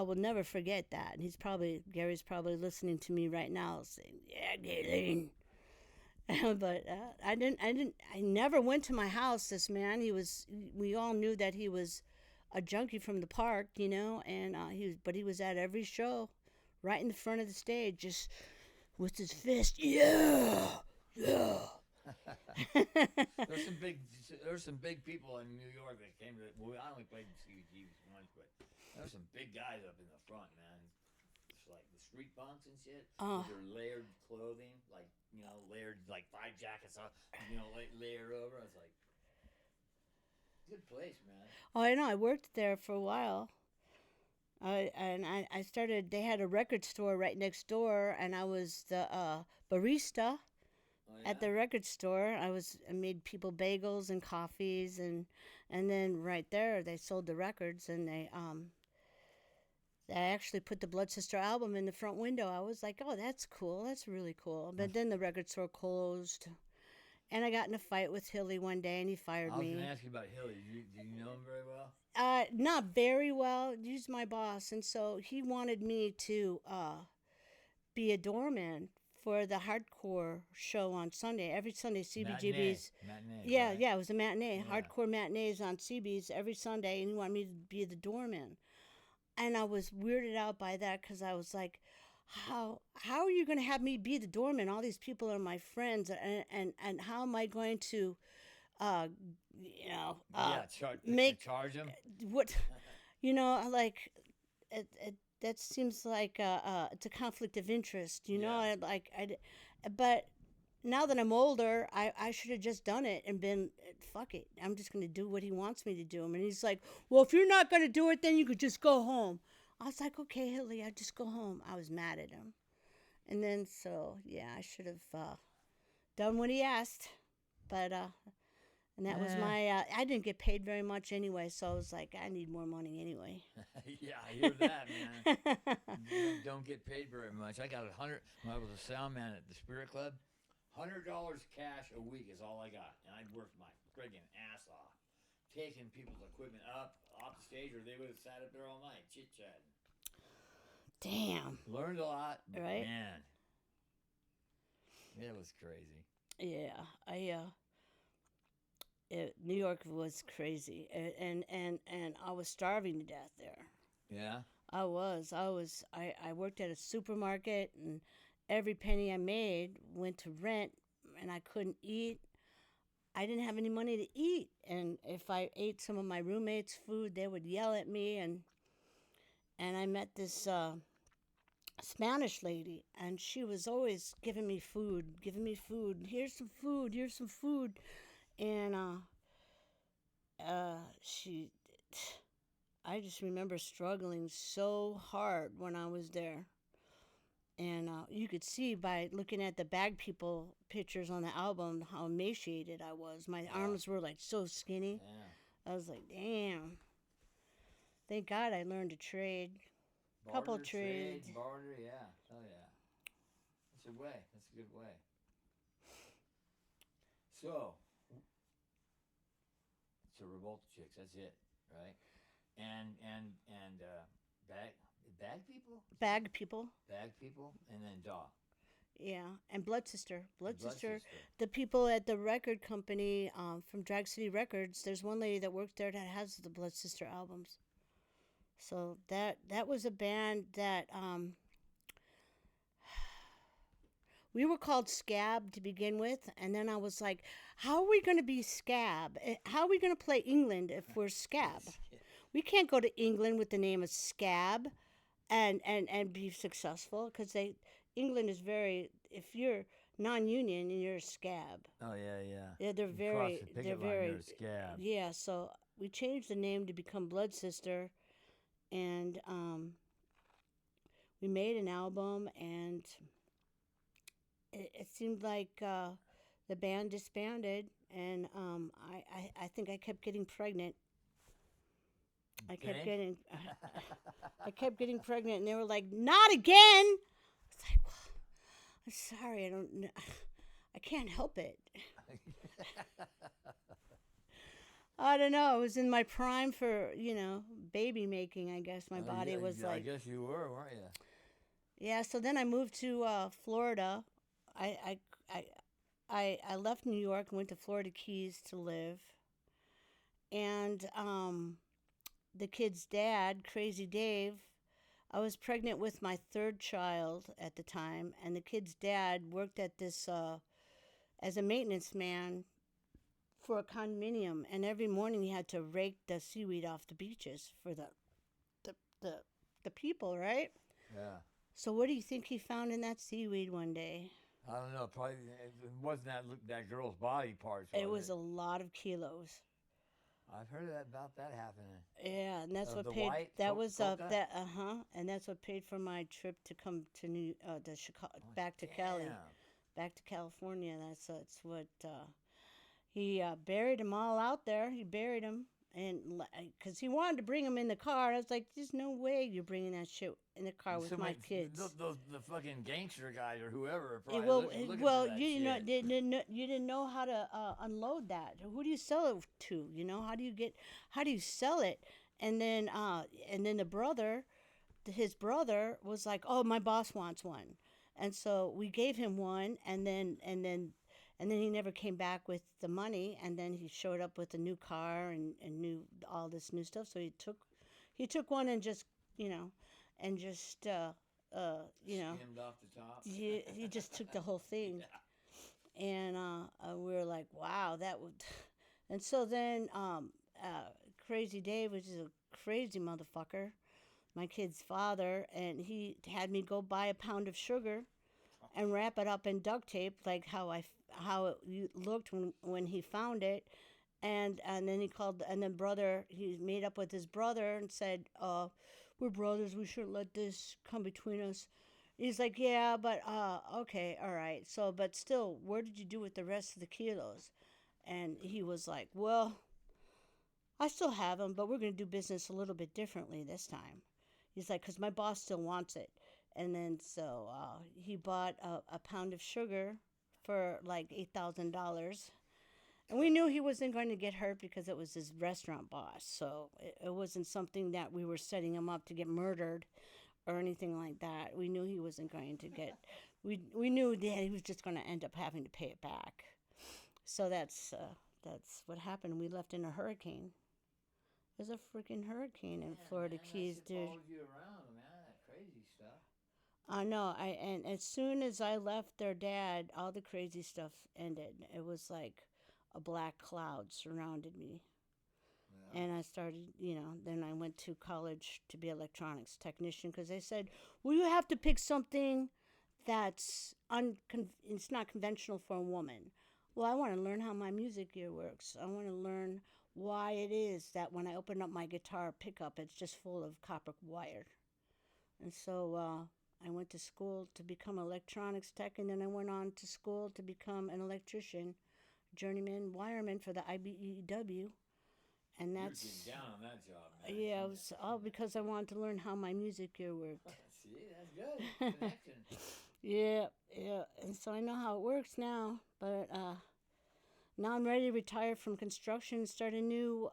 will never forget that. And Gary's probably listening to me right now, saying, "Yeah, Gaylene." But I never went to my house. This man, we all knew that he was a junkie from the park, and he was at every show, right in the front of the stage, just with his fist, yeah. There's some big people in New York that came to. Well, I only played CBGBs once, but there's some big guys up in the front, man. It's like the street punks and shit. With their layered clothing, layered like 5 jackets on, layered over. I was like, good place, man. Oh, I know. I worked there for a while. I started. They had a record store right next door, and I was the barista at the record store. I made people bagels and coffees, and then right there they sold the records, and they actually put the Blood Sister album in the front window. I was like, oh, that's cool. That's really cool. But then the record store closed. And I got in a fight with Hilly one day, and he fired me. I was going to ask you about Hilly. Do you know him very well? Not very well. He's my boss, and so he wanted me to be a doorman for the hardcore show on Sunday. Every Sunday, CBGB's. Matinee. Yeah, right? yeah, it was a matinee. Yeah. Hardcore matinees on CB's every Sunday, and he wanted me to be the doorman. And I was weirded out by that, because I was like, how are you going to have me be the doorman? All these people are my friends, and how am I going to, charge them? What, that seems like it's a conflict of interest, Yeah. but now that I'm older, I should have just done it and been, fuck it. I'm just going to do what he wants me to do. And he's like, well, if you're not going to do it, then you could just go home. I was like, okay, Hilly, I just go home. I was mad at him. And then, so, yeah, I should have done what he asked. But, and that was my, I didn't get paid very much anyway. So I was like, I need more money anyway. Yeah, I hear that, man. You don't get paid very much. I got $100 when I was a sound man at the Spirit Club. $100 cash a week is all I got, and I worked my friggin' ass off, taking people's equipment up off the stage, or they would have sat up there all night chit chatting. Damn. Learned a lot, right? Man, it was crazy. Yeah, New York was crazy, and I was starving to death there. Yeah. I worked at a supermarket, and every penny I made went to rent, and I couldn't eat. I didn't have any money to eat, and if I ate some of my roommates' food, they would yell at me. And I met this Spanish lady, and she was always giving me food. Here's some food. Here's some food, and I just remember struggling so hard when I was there. And you could see by looking at the Bag People pictures on the album how emaciated I was. My arms were like so skinny. Yeah. I was like, damn. Thank God I learned to trade. Couple trades. Barter, yeah. Oh, yeah. That's a way. That's a good way. So Revolta Chicks, that's it, right? And Bag People? Bag People. Bag People, and then Daw. Yeah, and Blood Sister. Blood Sister. The people at the record company from Drag City Records, there's one lady that worked there that has the Blood Sister albums. So that was a band that we were called Scab to begin with, and then I was like, how are we going to be Scab? How are we going to play England if we're Scab? We can't go to England with the name of Scab and be successful, because England is very, if you're non-union and you're a Scab. Oh, yeah. Yeah, they're very, they're very, you're a Scab. Yeah, so we changed the name to become Blood Sister, and we made an album, and it seemed like the band disbanded, and I think I kept getting pregnant. I kept getting pregnant, and they were like, "Not again!" I was like, well, "I'm sorry, I can't help it." I don't know. I was in my prime for baby making. I guess my body was like. I guess you were, weren't you? Yeah. So then I moved to Florida. I left New York and went to Florida Keys to live, and the kid's dad, Crazy Dave, I was pregnant with my third child at the time, and the kid's dad worked at this as a maintenance man for a condominium, and every morning he had to rake the seaweed off the beaches for the people, right? Yeah. So what do you think he found in that seaweed one day? I don't know. Probably it wasn't that girl's body parts. It was a lot of kilos. I've heard about that happening. Yeah, and that's what paid. And that's what paid for my trip to come to Chicago, back to Cali, back to California. That's what he buried them all out there. He buried them, and because he wanted to bring them in the car. I was like, "There's no way you're bringing that shit in the car with my kids." The fucking gangster guys or whoever. You didn't know how to unload that. Who do you sell it to? How do you sell it? And then the brother, his brother was like, "Oh, my boss wants one," and so we gave him one, and then he never came back with the money, and then he showed up with a new car and new all this new stuff. So he took one and just skimmed off the top. He just took the whole thing. Yeah. And we were like, wow, that would. And so then Crazy Dave, which is a crazy motherfucker, my kid's father, and he had me go buy a pound of sugar and wrap it up in duct tape, like how it looked when he found it. And then he called, and then brother, he made up with his brother and said, we're brothers, we shouldn't let this come between us. He's like, yeah, but okay, all right. So, but still, where did you do with the rest of the kilos? And he was like, well, I still have them, but we're going to do business a little bit differently this time. He's like, because my boss still wants it. And then so he bought a pound of sugar for like $8,000. And we knew he wasn't going to get hurt because it was his restaurant boss. So it wasn't something that we were setting him up to get murdered or anything like that. We knew he wasn't going to get, we knew that he was just going to end up having to pay it back. So that's what happened. We left in a hurricane. There's a freaking hurricane in Florida Keys, dude. Followed you around, man. That crazy stuff. I know. And as soon as I left their dad, all the crazy stuff ended. It was like a black cloud surrounded me. Yeah. And I started, then I went to college to be an electronics technician because they said, well, you have to pick something that's it's not conventional for a woman. Well, I want to learn how my music gear works. I want to learn why it is that when I open up my guitar pickup, it's just full of copper wire. And so I went to school to become an electronics tech, and then I went on to school to become an electrician, journeyman wireman for the IBEW. And that's you're getting down on that job, man. Yeah, it was all because I wanted to learn how my music gear worked. See, that's good. Connection. Yeah. And so I know how it works now, but now I'm ready to retire from construction and start a new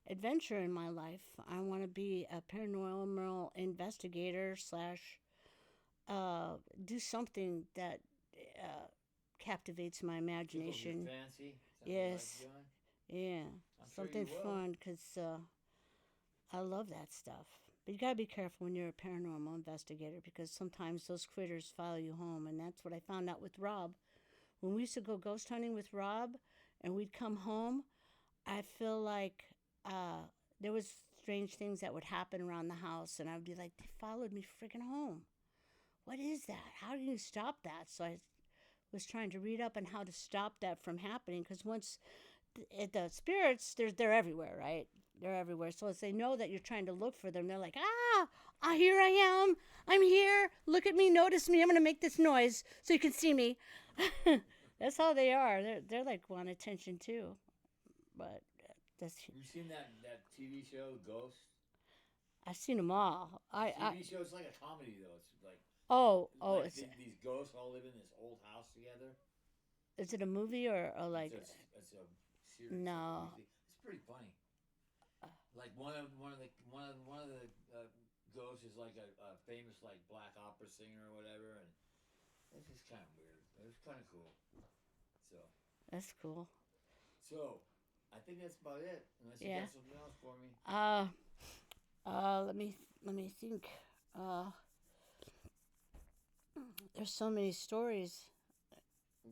adventure in my life. I want to be a paranormal investigator / do something that captivates my imagination. Fancy? Yes. Like yeah. Something fun, because I love that stuff. But you got to be careful when you're a paranormal investigator, because sometimes those critters follow you home. And that's what I found out with Rob. When we used to go ghost hunting with Rob and we'd come home, I feel like there was strange things that would happen around the house. And I would be like, they followed me freaking home. What is that? How do you stop that? So I was trying to read up on how to stop that from happening. Because once the spirits, they're everywhere, right? They're everywhere. So as they know that you're trying to look for them, they're like, here I am. I'm here. Look at me. Notice me. I'm going to make this noise so you can see me. That's how they are. They're like want attention too. But that's. You seen that TV show, Ghost? I've seen them all. TV show, it's like a comedy though. It's like it's these ghosts all live in this old house together. Is it a movie or like? It's a series. No. It's pretty funny. Like one of the ghosts is like a famous like black opera singer or whatever, and it's just kind of weird. It was kind of cool. So. That's cool. So, I think that's about it. Unless you got something else for me. Let me think. There's so many stories.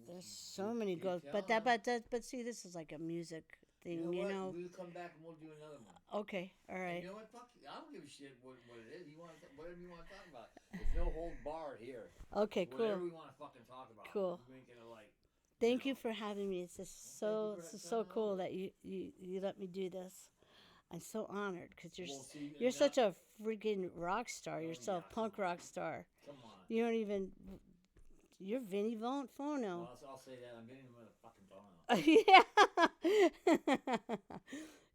There's so many ghosts, but see, this is like a music thing, you know. We'll come back and we'll do another one. Okay, all right. And you know what? Fuck, I don't give a shit what it is. Whatever you want to talk about. There's no hold bar here. Okay, cool. Whatever we want to fucking talk about. Cool. Thank you for having me. It's just so cool that you let me do this. I'm so honored because you're such a freaking rock star. You're so a punk rock star. Come on. You don't even. You're Vinny Fono. Well, I'll say that. I'm Vinny motherfucking Fono. Yeah.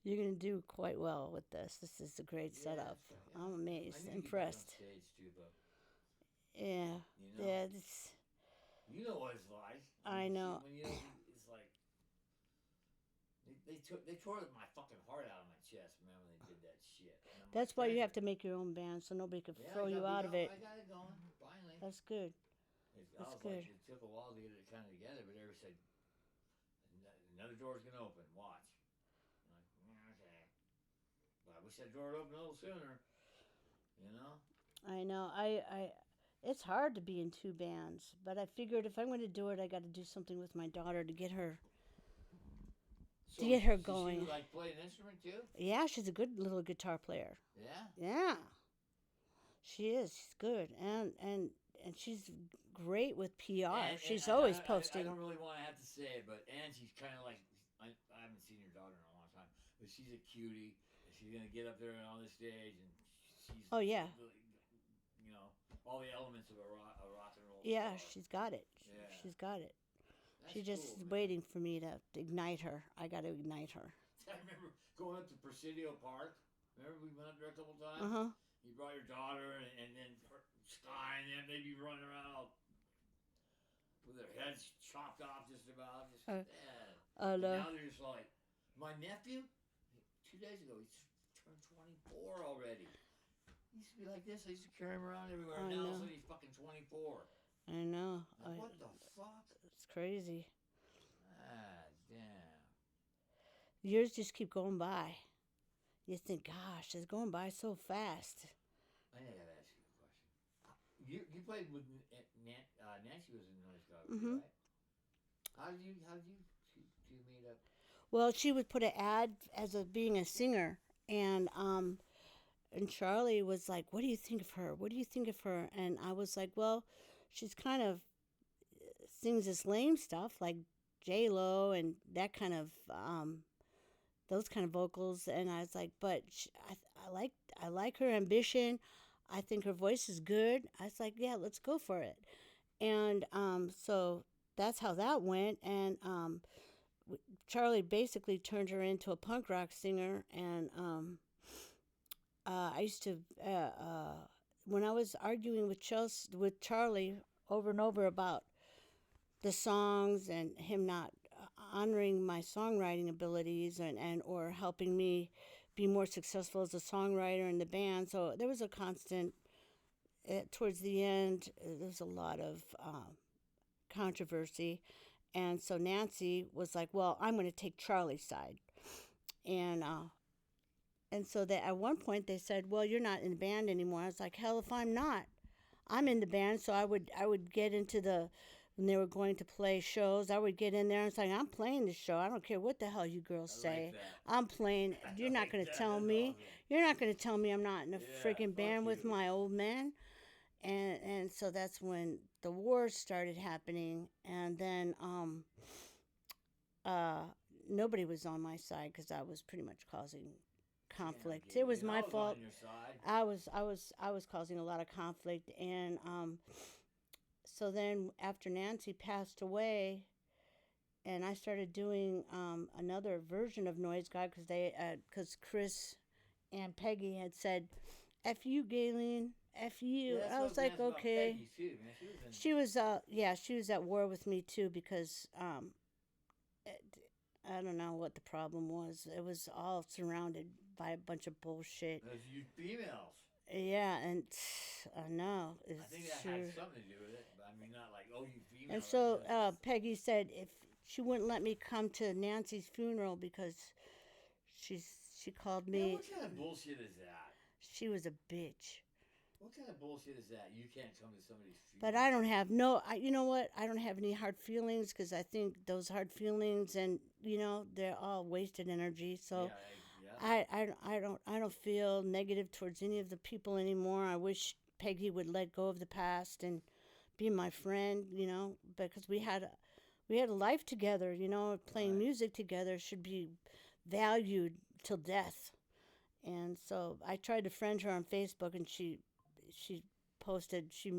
You're going to do quite well with this. This is a great setup. Yeah. I'm amazed, impressed. Stage too, yeah. Yeah. You know what it's like. I know. It's like they tore my fucking heart out of my chest, man, when they did that shit. That's why you have to make your own band so nobody can throw you out of it. I got it going finally. That's good. That's good. Like, it took a while to get it kind of together, but everybody said another door's gonna open. Watch. I'm like, okay. But I wish that door would open a little sooner. You know. I know. It's hard to be in two bands, but I figured if I'm going to do it, I got to do something with my daughter to get her. Going. She like play an instrument too? Yeah, she's a good little guitar player. Yeah. Yeah. She is. She's good, and and she's great with PR. And She's always I posting. don't really want to have to say it, but Angie's kind of like I haven't seen your daughter in a long time, but she's a cutie. And she's gonna get up there and on the stage, and she's Oh yeah, you know all the elements of a rock and roll yeah, star. she's got it. Yeah, She's got it. that's She's just cool, man. waiting for me to ignite her. I got to ignite her. I remember going up to Presidio Park. Remember we went up there a couple times. Uh huh. You brought your daughter, and then Sky and them. They'd be running around all with their heads chopped off, just about. Just Oh and no. now they're just like my nephew. 2 days ago, he's turned 24 already. He used to be like this. I used to carry him around everywhere. I Now all know. of a sudden he's fucking 24. I know. Like, what the fuck? It's crazy. Ah, damn. Years just keep going by. You think, gosh, it's going by so fast. I gotta ask you a question. You played with Nancy was in Noise God, Mhm. right? How did you two meet up? Well, she would put an ad as being a singer, and Charlie was like, "What do you think of her? What do you think of her?" And I was like, "Well, she's kind of sings this lame stuff like J Lo and that kind of those kind of vocals." And I was like, "But I like her ambition. I think her voice is good." I was like, "Yeah, let's go for it." And so that's how that went. And Charlie basically turned her into a punk rock singer. And I used to when I was arguing with Charlie over and over about the songs and him not honoring my songwriting abilities and or helping me be more successful as a songwriter in the band. So there was a constant. Towards the end, there was a lot of controversy, and so Nancy was like, "Well, I'm going to take Charlie's side," and so that at one point they said, "Well, you're not in the band anymore." I was like, "Hell, if I'm not, I'm in the band." So I would get into when they were going to play shows, I would get in there and say, "I'm playing this show. I don't care what the hell you girls say. I'm playing. You're not going to tell me. Awesome. You're not going to tell me I'm not in a freaking fuck band with you. my old man." And so that's when the wars started happening, and then nobody was on my side because I was pretty much causing conflict. Yeah, It was my I was fault. on your side. I was causing a lot of conflict, and so then after Nancy passed away, and I started doing another version of Noise God because Chris and Peggy had said, "F you, Gaylene, F you." Yeah, I was like, okay. Peggy too, man. She was at war with me too because I don't know what the problem was. It was all surrounded by a bunch of bullshit. Because you females. Yeah, and I know. I think that had something to do with it. But I mean, not like, oh, you females. And so Peggy said if she wouldn't let me come to Nancy's funeral because she called me. Yeah, what kind of bullshit is that? She was a bitch. What kind of bullshit is that? You can't come to somebody's funeral. But I don't have you know what? I don't have any hard feelings because I think those hard feelings and they're all wasted energy. So Yeah. I don't feel negative towards any of the people anymore. I wish Peggy would let go of the past and be my friend, because we had a life together, playing Right. music together should be valued till death. And so I tried to friend her on Facebook, and she posted she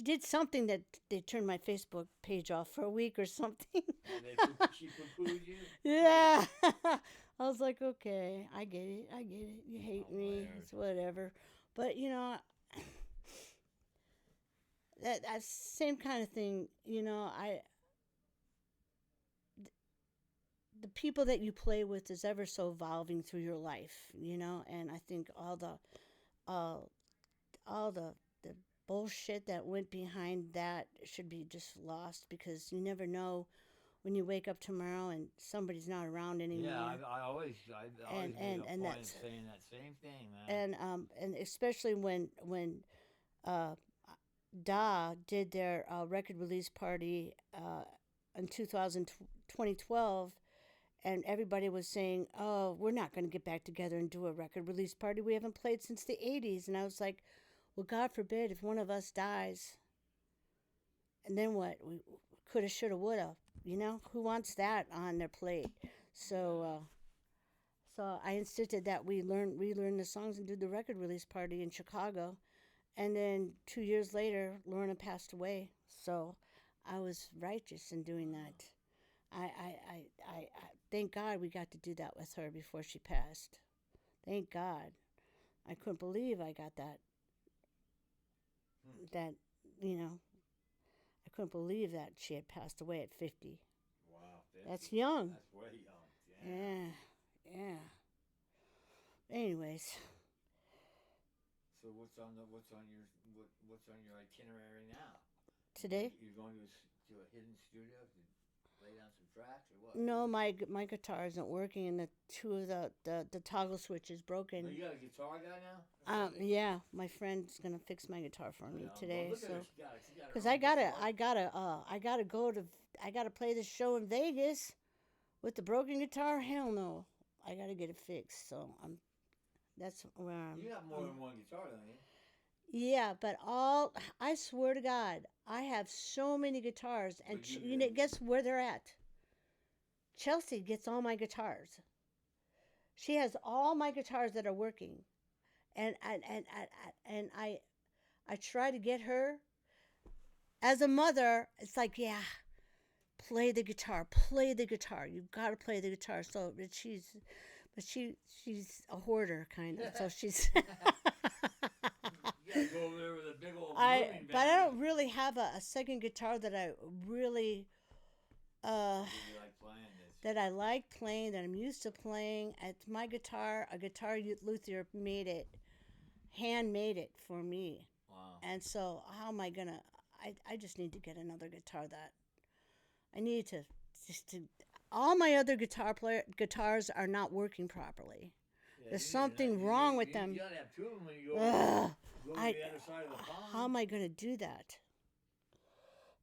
did something that they turned my Facebook page off for a week or something. She poo-pooed you? Yeah. I was like, okay, I get it. You hate me. Lord. It's whatever. But that same kind of thing, the people that you play with is ever so evolving through your life, and I think all the bullshit that went behind that should be just lost because you never know when you wake up tomorrow and somebody's not around anymore. Yeah, I always made a point of saying that same thing, man. And especially when Da did their record release party in 2012, and everybody was saying, "Oh, we're not going to get back together and do a record release party. We haven't played since the 80s." And I was like, well, God forbid if one of us dies, And then what? We coulda, shoulda, woulda. You know, who wants that on their plate? So, so I insisted that we relearn the songs and do the record release party in Chicago. And then 2 years later, Lorna passed away. So I was righteous in doing that. I thank God we got to do that with her before she passed. Thank God. I couldn't believe I got that. That, you know, I couldn't believe that she had passed away at 50. Wow, 50. That's young. That's way young. Yeah. Anyways, So what's on your itinerary now? today? You're going to a hidden studio to lay down some tracks or what? No, my guitar isn't working, and the two of the toggle switch is broken. Oh, you got a guitar guy now? Yeah, my friend's gonna fix my guitar for me today. Well, look at So, her. She got her because own I guitar. gotta play this show in Vegas with the broken guitar. Hell no, I gotta get it fixed. So that's where I'm. You got more than one guitar, don't you? Yeah, but I swear to God, I have so many guitars, and But you know, guess where they're at? Chelsea gets all my guitars. She has all my guitars that are working, and I try to get her. As a mother, it's like, yeah, play the guitar. You've got to play the guitar. So, but she's a hoarder kind of. So she's. You gotta go over there with a big old But I don't really have a second guitar that I really You like playing this. that I like playing, that I'm used to playing. It's my guitar. A guitar luthier handmade it for me. Wow. And so how am I gonna? I just need to get another guitar that I need to all my other guitars are not working properly. Yeah, There's something wrong with them. You gotta have two of them when you go Ugh. to the other side of the pond. How am I gonna do that?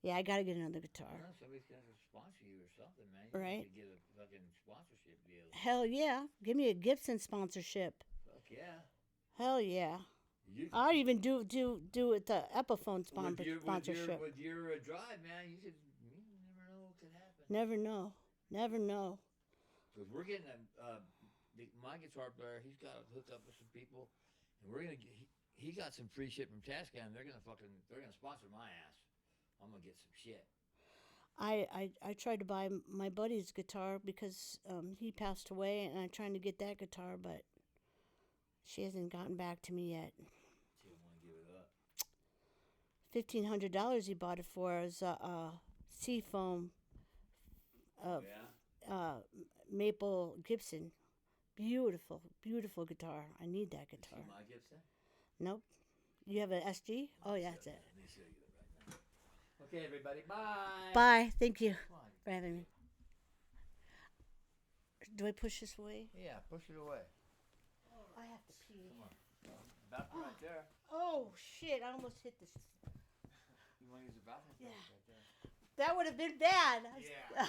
Yeah, I gotta get another guitar. Well, somebody's got to sponsor you or something, man. You Right. have to get a fucking sponsorship deal. Hell yeah, give me a Gibson sponsorship. Fuck yeah. Hell yeah. You, I'll even do it the Epiphone sponsorship. With your drive, man, you never know what could happen. Never know. Because we're getting my guitar player, he's got hooked up with some people, and we're gonna get. He got some free shit from Tascam. They're gonna sponsor my ass. I'm gonna get some shit. I tried to buy my buddy's guitar because he passed away, and I'm trying to get that guitar, but she hasn't gotten back to me yet. She don't want to give it up. $1,500 he bought it for is Seafoam Maple Gibson. Beautiful guitar. I need that guitar. See my Gibson? Nope. You have an SG? Oh, yeah, that's it. Let me show you it right now. Okay, everybody. Bye. Bye. Thank you Come on. for having me. Do I push this away? Yeah, push it away. I have to pee. Come on. Bathroom right there. Oh, shit. I almost hit this. You want to use the bathroom? Yeah. Right there. That would have been bad. Yeah.